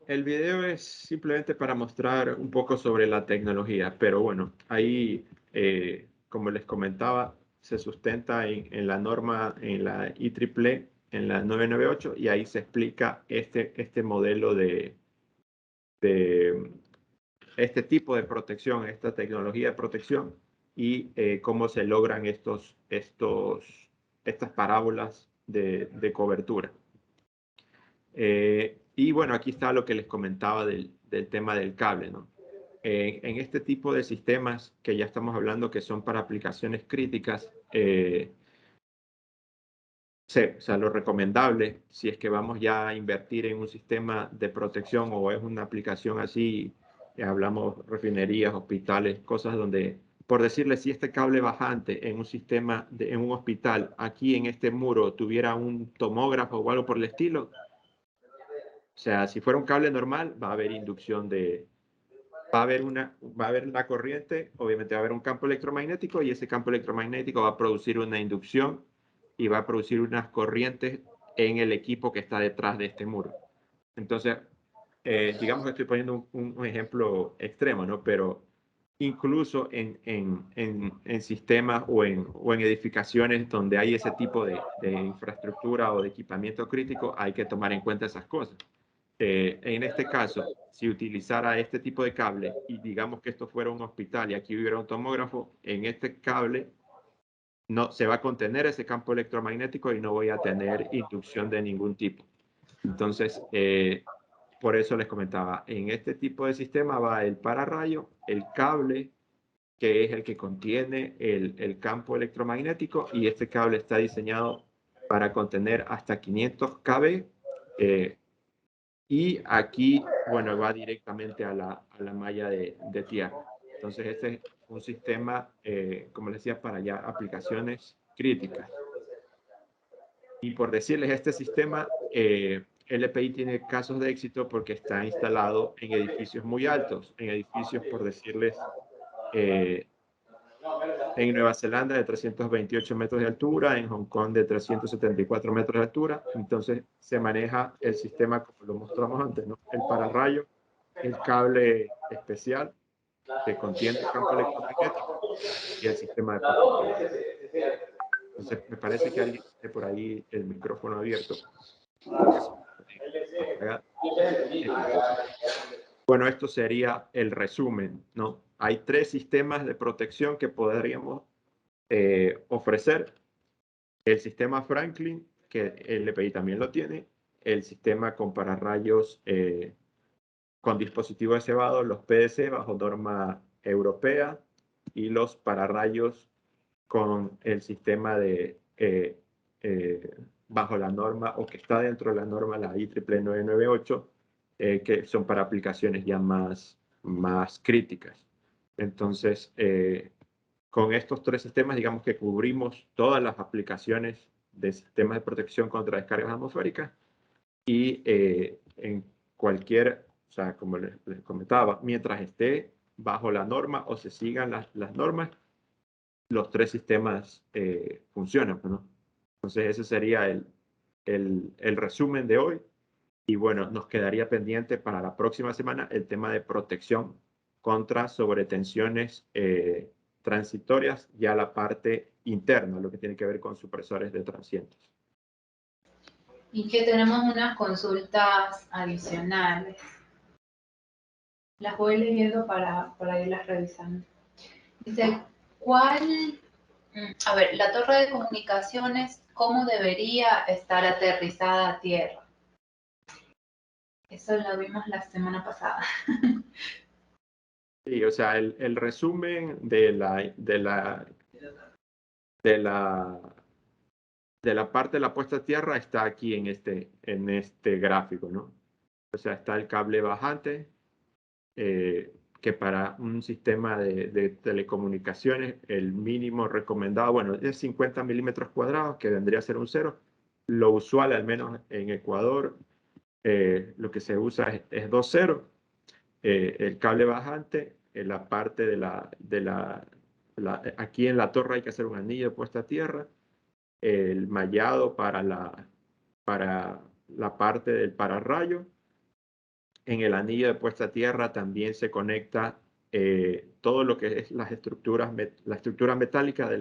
El video es simplemente para mostrar un poco sobre la tecnología, pero bueno, ahí, como les comentaba, se sustenta en la norma, en la IEEE, en la 998, y ahí se explica este modelo de este tipo de protección, esta tecnología de protección y cómo se logran estas parábolas de cobertura. Y bueno, aquí está lo que les comentaba del tema del cable, ¿no? En este tipo de sistemas que ya estamos hablando que son para aplicaciones críticas, o sea, lo recomendable, si es que vamos ya a invertir en un sistema de protección o es una aplicación así, hablamos refinerías, hospitales, cosas donde, por decirle, si este cable bajante en un sistema, en un hospital, aquí en este muro tuviera un tomógrafo o algo por el estilo, o sea, si fuera un cable normal, va a haber inducción va a haber la corriente, obviamente va a haber un campo electromagnético y ese campo electromagnético va a producir una inducción y va a producir unas corrientes en el equipo que está detrás de este muro. Entonces, digamos que estoy poniendo un ejemplo extremo, ¿no? Pero incluso en sistemas o en edificaciones donde hay ese tipo de infraestructura o de equipamiento crítico, hay que tomar en cuenta esas cosas. En este caso, si utilizara este tipo de cable y digamos que esto fuera un hospital y aquí hubiera un tomógrafo, en este cable no se va a contener ese campo electromagnético y no voy a tener inducción de ningún tipo. Entonces, por eso les comentaba, en este tipo de sistema va el pararrayo, el cable que es el que contiene el campo electromagnético, y este cable está diseñado para contener hasta 500 kb. Y aquí, bueno, va directamente a la malla de tierra. Entonces, este es un sistema, como les decía, para ya aplicaciones críticas. Y por decirles, este sistema LPI tiene casos de éxito porque está instalado en edificios muy altos, en edificios, por decirles, en Nueva Zelanda de 328 metros de altura, en Hong Kong de 374 metros de altura. Entonces se maneja el sistema como lo mostramos antes, ¿no? El pararrayo, el cable especial que contiene el campo electromagnético y el sistema de protección. Entonces me parece que alguien tiene por ahí el micrófono abierto. Bueno, esto sería el resumen, ¿no? Hay 3 sistemas de protección que podríamos ofrecer. El sistema Franklin, que el LPI también lo tiene, el sistema con pararrayos con dispositivos cebados, los PDC bajo norma europea, y los pararrayos con el sistema de bajo la norma, o que está dentro de la norma, la IEEE 998, que son para aplicaciones ya más críticas. Entonces, con estos 3 sistemas, digamos que cubrimos todas las aplicaciones de sistemas de protección contra descargas atmosféricas, y en cualquier, o sea, como les comentaba, mientras esté bajo la norma o se sigan las normas, los 3 sistemas funcionan, ¿no? Entonces ese sería el resumen de hoy. Y bueno, nos quedaría pendiente para la próxima semana el tema de protección contra sobretensiones transitorias, ya la parte interna, lo que tiene que ver con supresores de transientes.
Y que tenemos unas consultas adicionales. Las voy leyendo para irlas revisando. Dice, a ver, la torre de comunicaciones, ¿cómo debería estar aterrizada a tierra? Eso lo vimos la semana pasada.
Sí, o sea, el resumen de la parte de la puesta a tierra está aquí en este gráfico, ¿no? O sea, está el cable bajante, que para un sistema de telecomunicaciones, el mínimo recomendado, bueno, es 50 milímetros cuadrados, que vendría a ser un 0. Lo usual, al menos en Ecuador, lo que se usa es 2.0. El cable bajante, en la parte aquí en la torre hay que hacer un anillo de puesta a tierra, el mallado para la parte del pararrayo. En el anillo de puesta a tierra también se conecta todo lo que es la estructura metálica,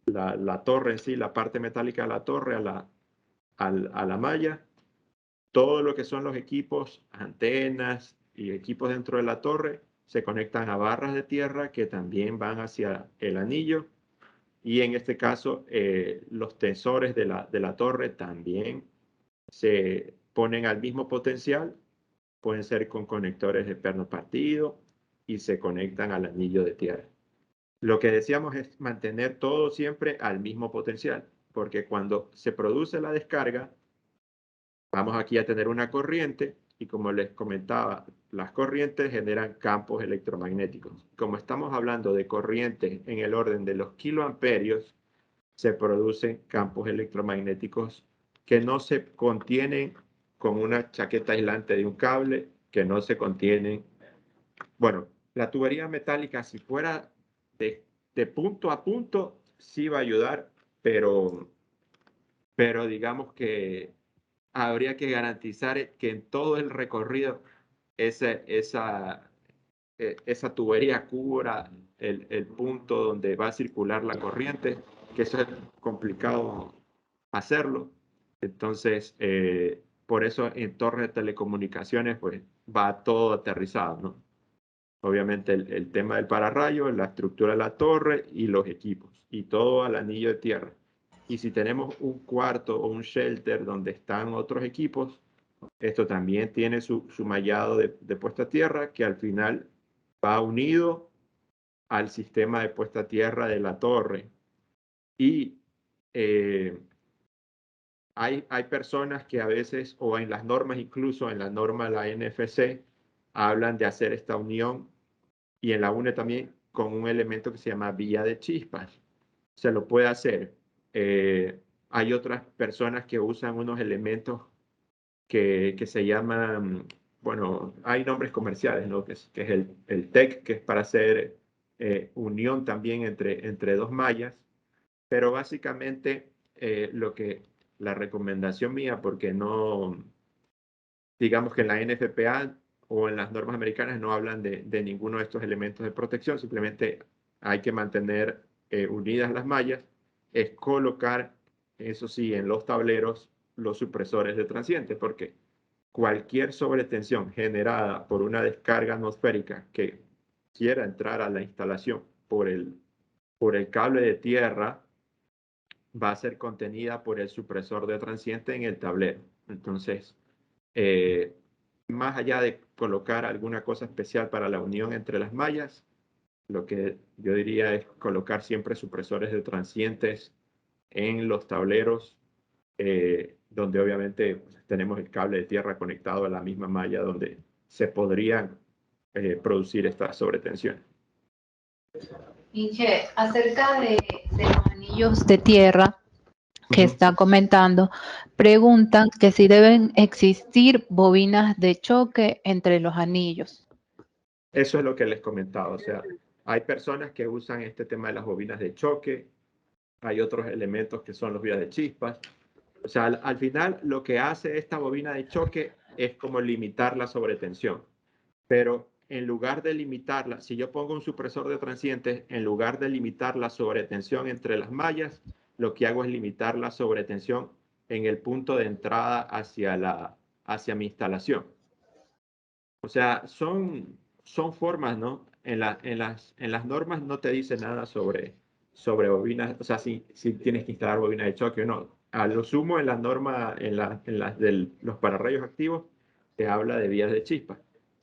la torre en sí, la parte metálica de la torre a la malla. Todo lo que son los equipos, antenas y equipos dentro de la torre, se conectan a barras de tierra que también van hacia el anillo. Y en este caso, los tensores de la torre también se ponen al mismo potencial, pueden ser con conectores de perno partido, y se conectan al anillo de tierra. Lo que decíamos es mantener todo siempre al mismo potencial, porque cuando se produce la descarga, vamos aquí a tener una corriente, y como les comentaba, las corrientes generan campos electromagnéticos. Como estamos hablando de corrientes en el orden de los kiloamperios, se producen campos electromagnéticos que no se contienen con una chaqueta aislante de un cable, que no se contienen. Bueno, la tubería metálica, si fuera de punto a punto, sí va a ayudar, pero digamos que habría que garantizar que en todo el recorrido esa tubería cubra el punto donde va a circular la corriente, que eso es complicado hacerlo. Entonces, por eso en torres de telecomunicaciones, pues va todo aterrizado, ¿no? Obviamente el tema del pararrayo, la estructura de la torre y los equipos, y todo al anillo de tierra. Y si tenemos un cuarto o un shelter donde están otros equipos, esto también tiene su mallado de puesta a tierra, que al final va unido al sistema de puesta a tierra de la torre. Y hay personas que a veces, o en las normas, incluso en la norma de la NFC, hablan de hacer esta unión, y en la UNE también, con un elemento que se llama vía de chispas. Se lo puede hacer. Hay otras personas que usan unos elementos que se llaman, bueno, hay nombres comerciales, ¿no? Que es el TEC, que es para hacer unión también entre dos mallas. Pero básicamente la recomendación mía, porque no, digamos que en la NFPA o en las normas americanas no hablan de ninguno de estos elementos de protección, simplemente hay que mantener unidas las mallas, es colocar, eso sí, en los tableros los supresores de transiente, porque cualquier sobretensión generada por una descarga atmosférica que quiera entrar a la instalación por el cable de tierra va a ser contenida por el supresor de transiente en el tablero. Entonces, más allá de colocar alguna cosa especial para la unión entre las mallas, lo que yo diría es colocar siempre supresores de transientes en los tableros, donde obviamente pues, tenemos el cable de tierra conectado a la misma malla donde se podrían producir estas sobretensiones.
Inge, acerca de los anillos de tierra que está comentando, preguntan que si deben existir bobinas de choque entre los anillos.
Eso es lo que les comentaba. O sea, hay personas que usan este tema de las bobinas de choque, hay otros elementos que son los vías de chispas. O sea, al final lo que hace esta bobina de choque es como limitar la sobretensión. Pero en lugar de limitarla, si yo pongo un supresor de transientes, en lugar de limitar la sobretensión entre las mallas, lo que hago es limitar la sobretensión en el punto de entrada hacia mi instalación. O sea, son formas, ¿no? En las normas no te dice nada sobre bobinas, o sea, si tienes que instalar bobinas de choque o no. A lo sumo en la norma, en las de los pararrayos activos, te habla de vías de chispa.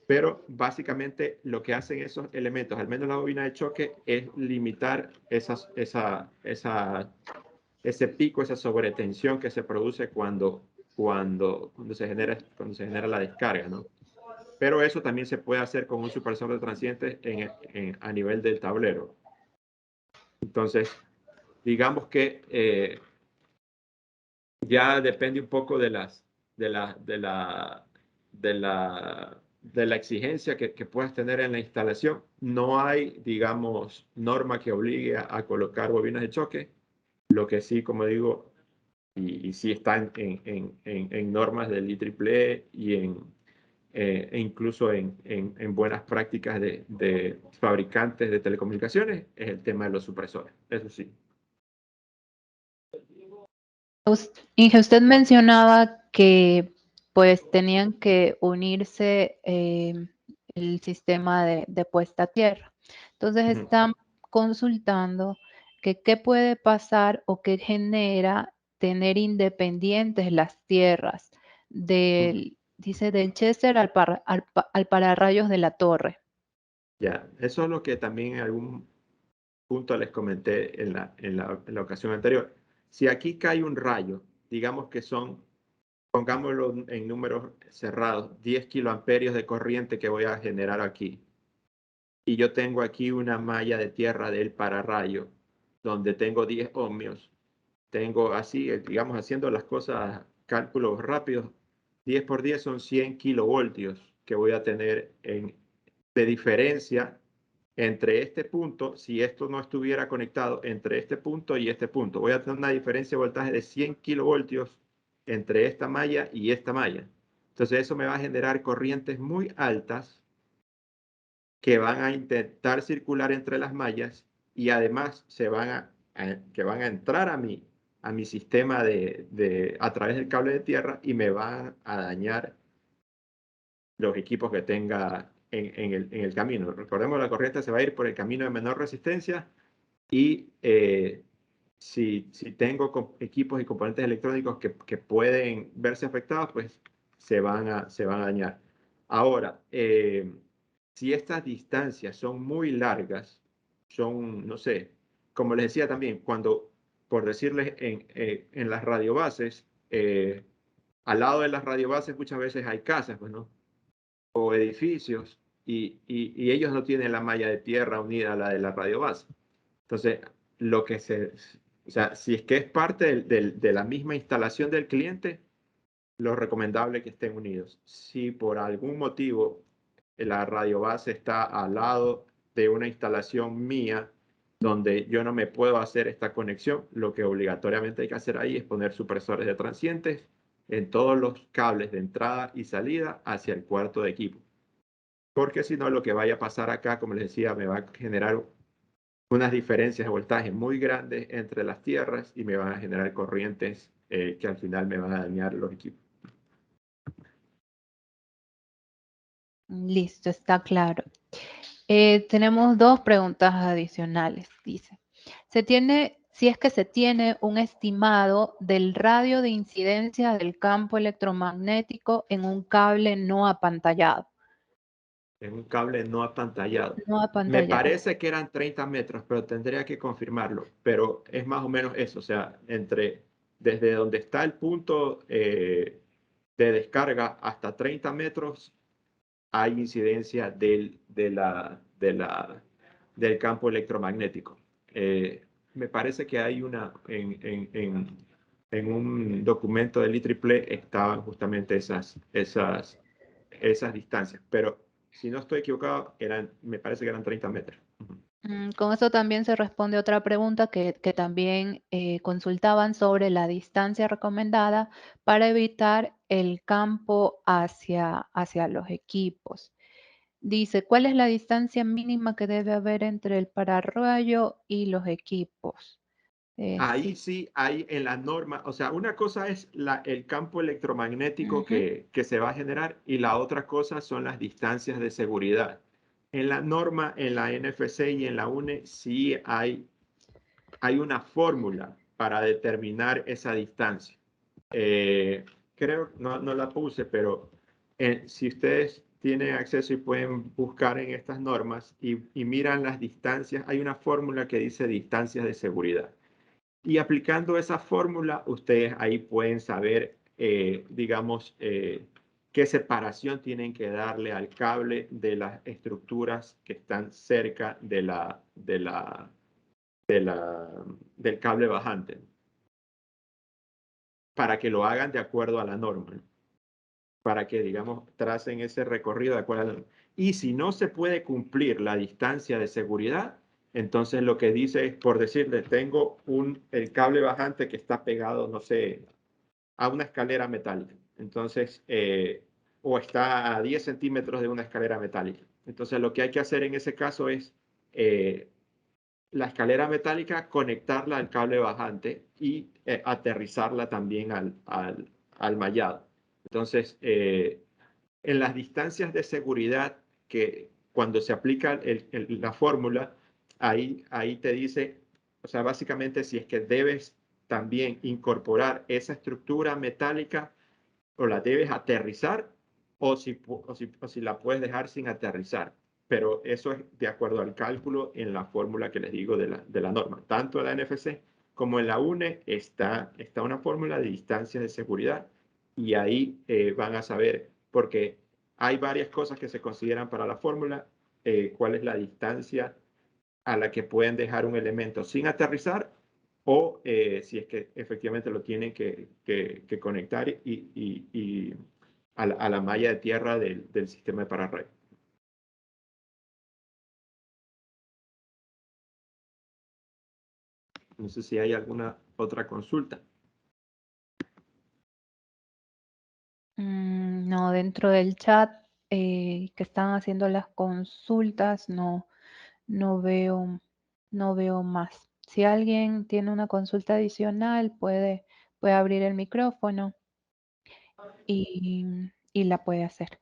Pero básicamente lo que hacen esos elementos, al menos la bobina de choque, es limitar ese pico, esa sobretensión que se produce cuando se genera la descarga, ¿no? Pero eso también se puede hacer con un supresor de transientes a nivel del tablero. Entonces, digamos que ya depende un poco de la exigencia que puedas tener en la instalación. No hay, digamos, norma que obligue a colocar bobinas de choque. Lo que sí, como digo, y sí está en normas del IEEE y e incluso en buenas prácticas de fabricantes de telecomunicaciones, es el tema de los supresores. Eso sí.
Inge, usted mencionaba que pues tenían que unirse el sistema de puesta a tierra. Entonces están consultando que qué puede pasar o qué genera tener independientes las tierras dice, del Chester al pararrayos de la torre.
Ya, eso es lo que también en algún punto les comenté en la ocasión anterior. Si aquí cae un rayo, digamos que son, pongámoslo en números cerrados, 10 kiloamperios de corriente que voy a generar aquí. Y yo tengo aquí una malla de tierra del pararrayo, donde tengo 10 ohmios. Tengo así, digamos, haciendo las cosas, cálculos rápidos, 10 por 10 son 100 kilovoltios que voy a tener de diferencia entre este punto, si esto no estuviera conectado entre este punto y este punto. Voy a tener una diferencia de voltaje de 100 kilovoltios entre esta malla y esta malla. Entonces eso me va a generar corrientes muy altas que van a intentar circular entre las mallas y además que van a entrar a mi sistema a través del cable de tierra y me van a dañar los equipos que tenga en el camino. Recordemos, la corriente se va a ir por el camino de menor resistencia y si tengo equipos y componentes electrónicos que pueden verse afectados, pues se van a dañar. Ahora, si estas distancias son muy largas, son, no sé, como les decía también, cuando, por decirles, en las radiobases, al lado de las radiobases muchas veces hay casas, pues, ¿no? O edificios, y ellos no tienen la malla de tierra unida a la de la radiobase. Entonces, lo que o sea, si es que es parte de la misma instalación del cliente, lo recomendable es que estén unidos. Si por algún motivo la radiobase está al lado de una instalación mía donde yo no me puedo hacer esta conexión, lo que obligatoriamente hay que hacer ahí es poner supresores de transientes en todos los cables de entrada y salida hacia el cuarto de equipo. Porque si no, lo que vaya a pasar acá, como les decía, me va a generar unas diferencias de voltaje muy grandes entre las tierras y me van a generar corrientes que al final me van a dañar los equipos.
Listo, está claro. Tenemos dos preguntas adicionales, dice. Si es que se tiene un estimado del radio de incidencia del campo electromagnético en un cable no apantallado.
En un cable no apantallado.
No
Me
apantallado.
parece que eran 30 metros, pero tendría que confirmarlo. Pero es más o menos eso, o sea, desde donde está el punto de descarga hasta 30 metros hay incidencia del campo electromagnético. Me parece que hay en un documento del IEEE estaban justamente esas distancias, pero si no estoy equivocado, me parece que eran 30 metros.
Con eso también se responde otra pregunta que también consultaban sobre la distancia recomendada para evitar el campo hacia los equipos. Dice, ¿cuál es la distancia mínima que debe haber entre el pararrayo y los equipos?
Ahí sí hay en la norma, o sea, una cosa es el campo electromagnético que se va a generar y la otra cosa son las distancias de seguridad. En la norma, en la NFC y en la UNE, sí hay una fórmula para determinar esa distancia. Creo, no la puse, pero si ustedes tienen acceso y pueden buscar en estas normas y miran las distancias, hay una fórmula que dice distancias de seguridad. Y aplicando esa fórmula, ustedes ahí pueden saber, digamos, qué separación tienen que darle al cable de las estructuras que están cerca del cable bajante, para que lo hagan de acuerdo a la norma, ¿no? Para que, digamos, tracen ese recorrido de acuerdo a la norma. Y si no se puede cumplir la distancia de seguridad, entonces lo que dice es, por decirle, tengo el cable bajante que está pegado, no sé, a una escalera metálica. Entonces, o está a 10 centímetros de una escalera metálica. Entonces, lo que hay que hacer en ese caso es la escalera metálica, conectarla al cable bajante y aterrizarla también al mallado. Entonces, en las distancias de seguridad que cuando se aplica la fórmula, ahí te dice, o sea, básicamente si es que debes también incorporar esa estructura metálica o la debes aterrizar o si la puedes dejar sin aterrizar. Pero eso es de acuerdo al cálculo en la fórmula que les digo de la norma. Tanto en la NFC como en la UNE está una fórmula de distancias de seguridad y ahí van a saber, porque hay varias cosas que se consideran para la fórmula, cuál es la distancia a la que pueden dejar un elemento sin aterrizar o si es que efectivamente lo tienen que conectar y a la malla de tierra del sistema de pararrayos. No sé si hay alguna otra consulta.
No, dentro del chat que están haciendo las consultas, no veo más. Si alguien tiene una consulta adicional, puede abrir el micrófono y la puede hacer.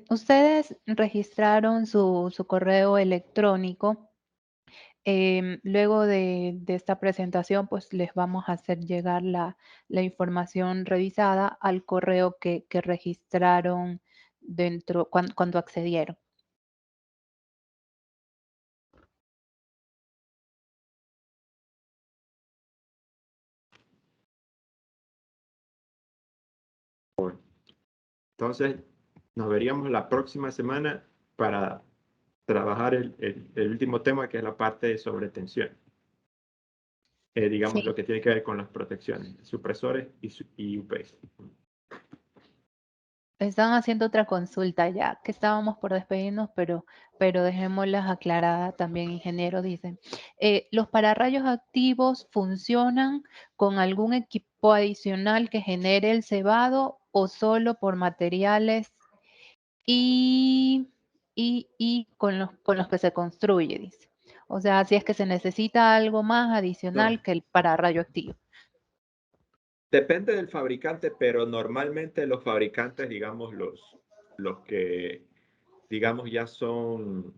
Ustedes registraron su correo electrónico Luego de esta presentación, pues les vamos a hacer llegar la información revisada al correo que registraron cuando accedieron.
Entonces, nos veríamos la próxima semana para trabajar el último tema, que es la parte de sobretensión. Digamos,
Sí.
lo que tiene que ver con las protecciones, supresores y UPS.
Están haciendo otra consulta ya, que estábamos por despedirnos, pero dejémoslas aclaradas también, ingeniero, dicen. ¿Los pararrayos activos funcionan con algún equipo adicional que genere el cebado o solo por materiales y con los que se construye, dice? O sea, si es que se necesita algo más adicional
No.
que el pararrayo activo.
Depende del fabricante, pero normalmente los fabricantes, digamos, los que, digamos, ya son,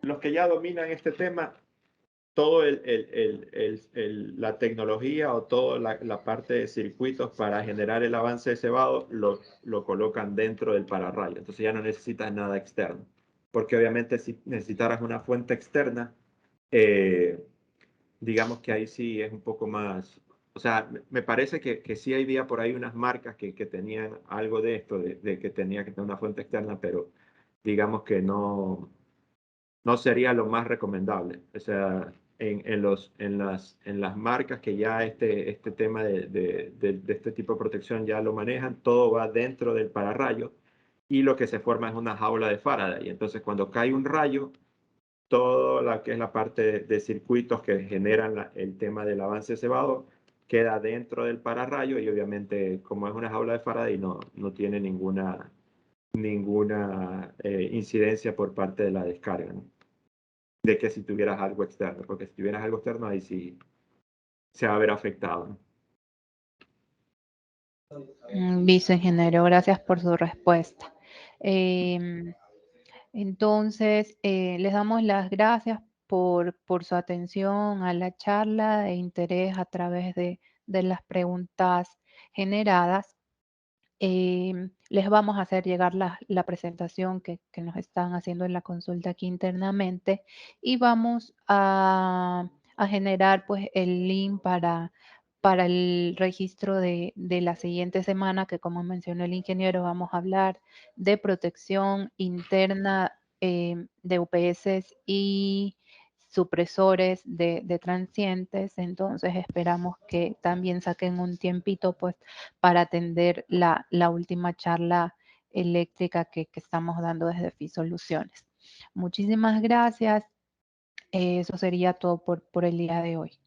los que ya dominan este tema, todo la tecnología o toda la parte de circuitos para generar el avance de cebado lo colocan dentro del pararrayo. Entonces ya no necesitas nada externo. Porque obviamente si necesitaras una fuente externa, digamos que ahí sí es un poco más. O sea, me parece que sí había por ahí unas marcas que tenían algo de esto, de que tenía que tener una fuente externa, pero digamos que no sería lo más recomendable. O sea, en las marcas que ya este tema de este tipo de protección ya lo manejan, todo va dentro del pararrayo y lo que se forma es una jaula de Faraday. Y entonces cuando cae un rayo, todo lo que es la parte de circuitos que generan el tema del avance cebado queda dentro del pararrayo y obviamente como es una jaula de Faraday no tiene ninguna incidencia por parte de la descarga, ¿no? De que si tuvieras algo externo, porque si tuvieras algo externo ahí sí se va a ver afectado, ¿no?
Viceingeniero, gracias por su respuesta. Entonces, les damos las gracias por su atención a la charla e interés a través de las preguntas generadas. Les vamos a hacer llegar la presentación que nos están haciendo en la consulta aquí internamente y vamos a generar pues el link para el registro de la siguiente semana, que como mencionó el ingeniero, vamos a hablar de protección interna de UPS y supresores de transientes. Entonces esperamos que también saquen un tiempito pues para atender la última charla eléctrica que estamos dando desde FI Soluciones. Muchísimas gracias. Eso sería todo por el día de hoy.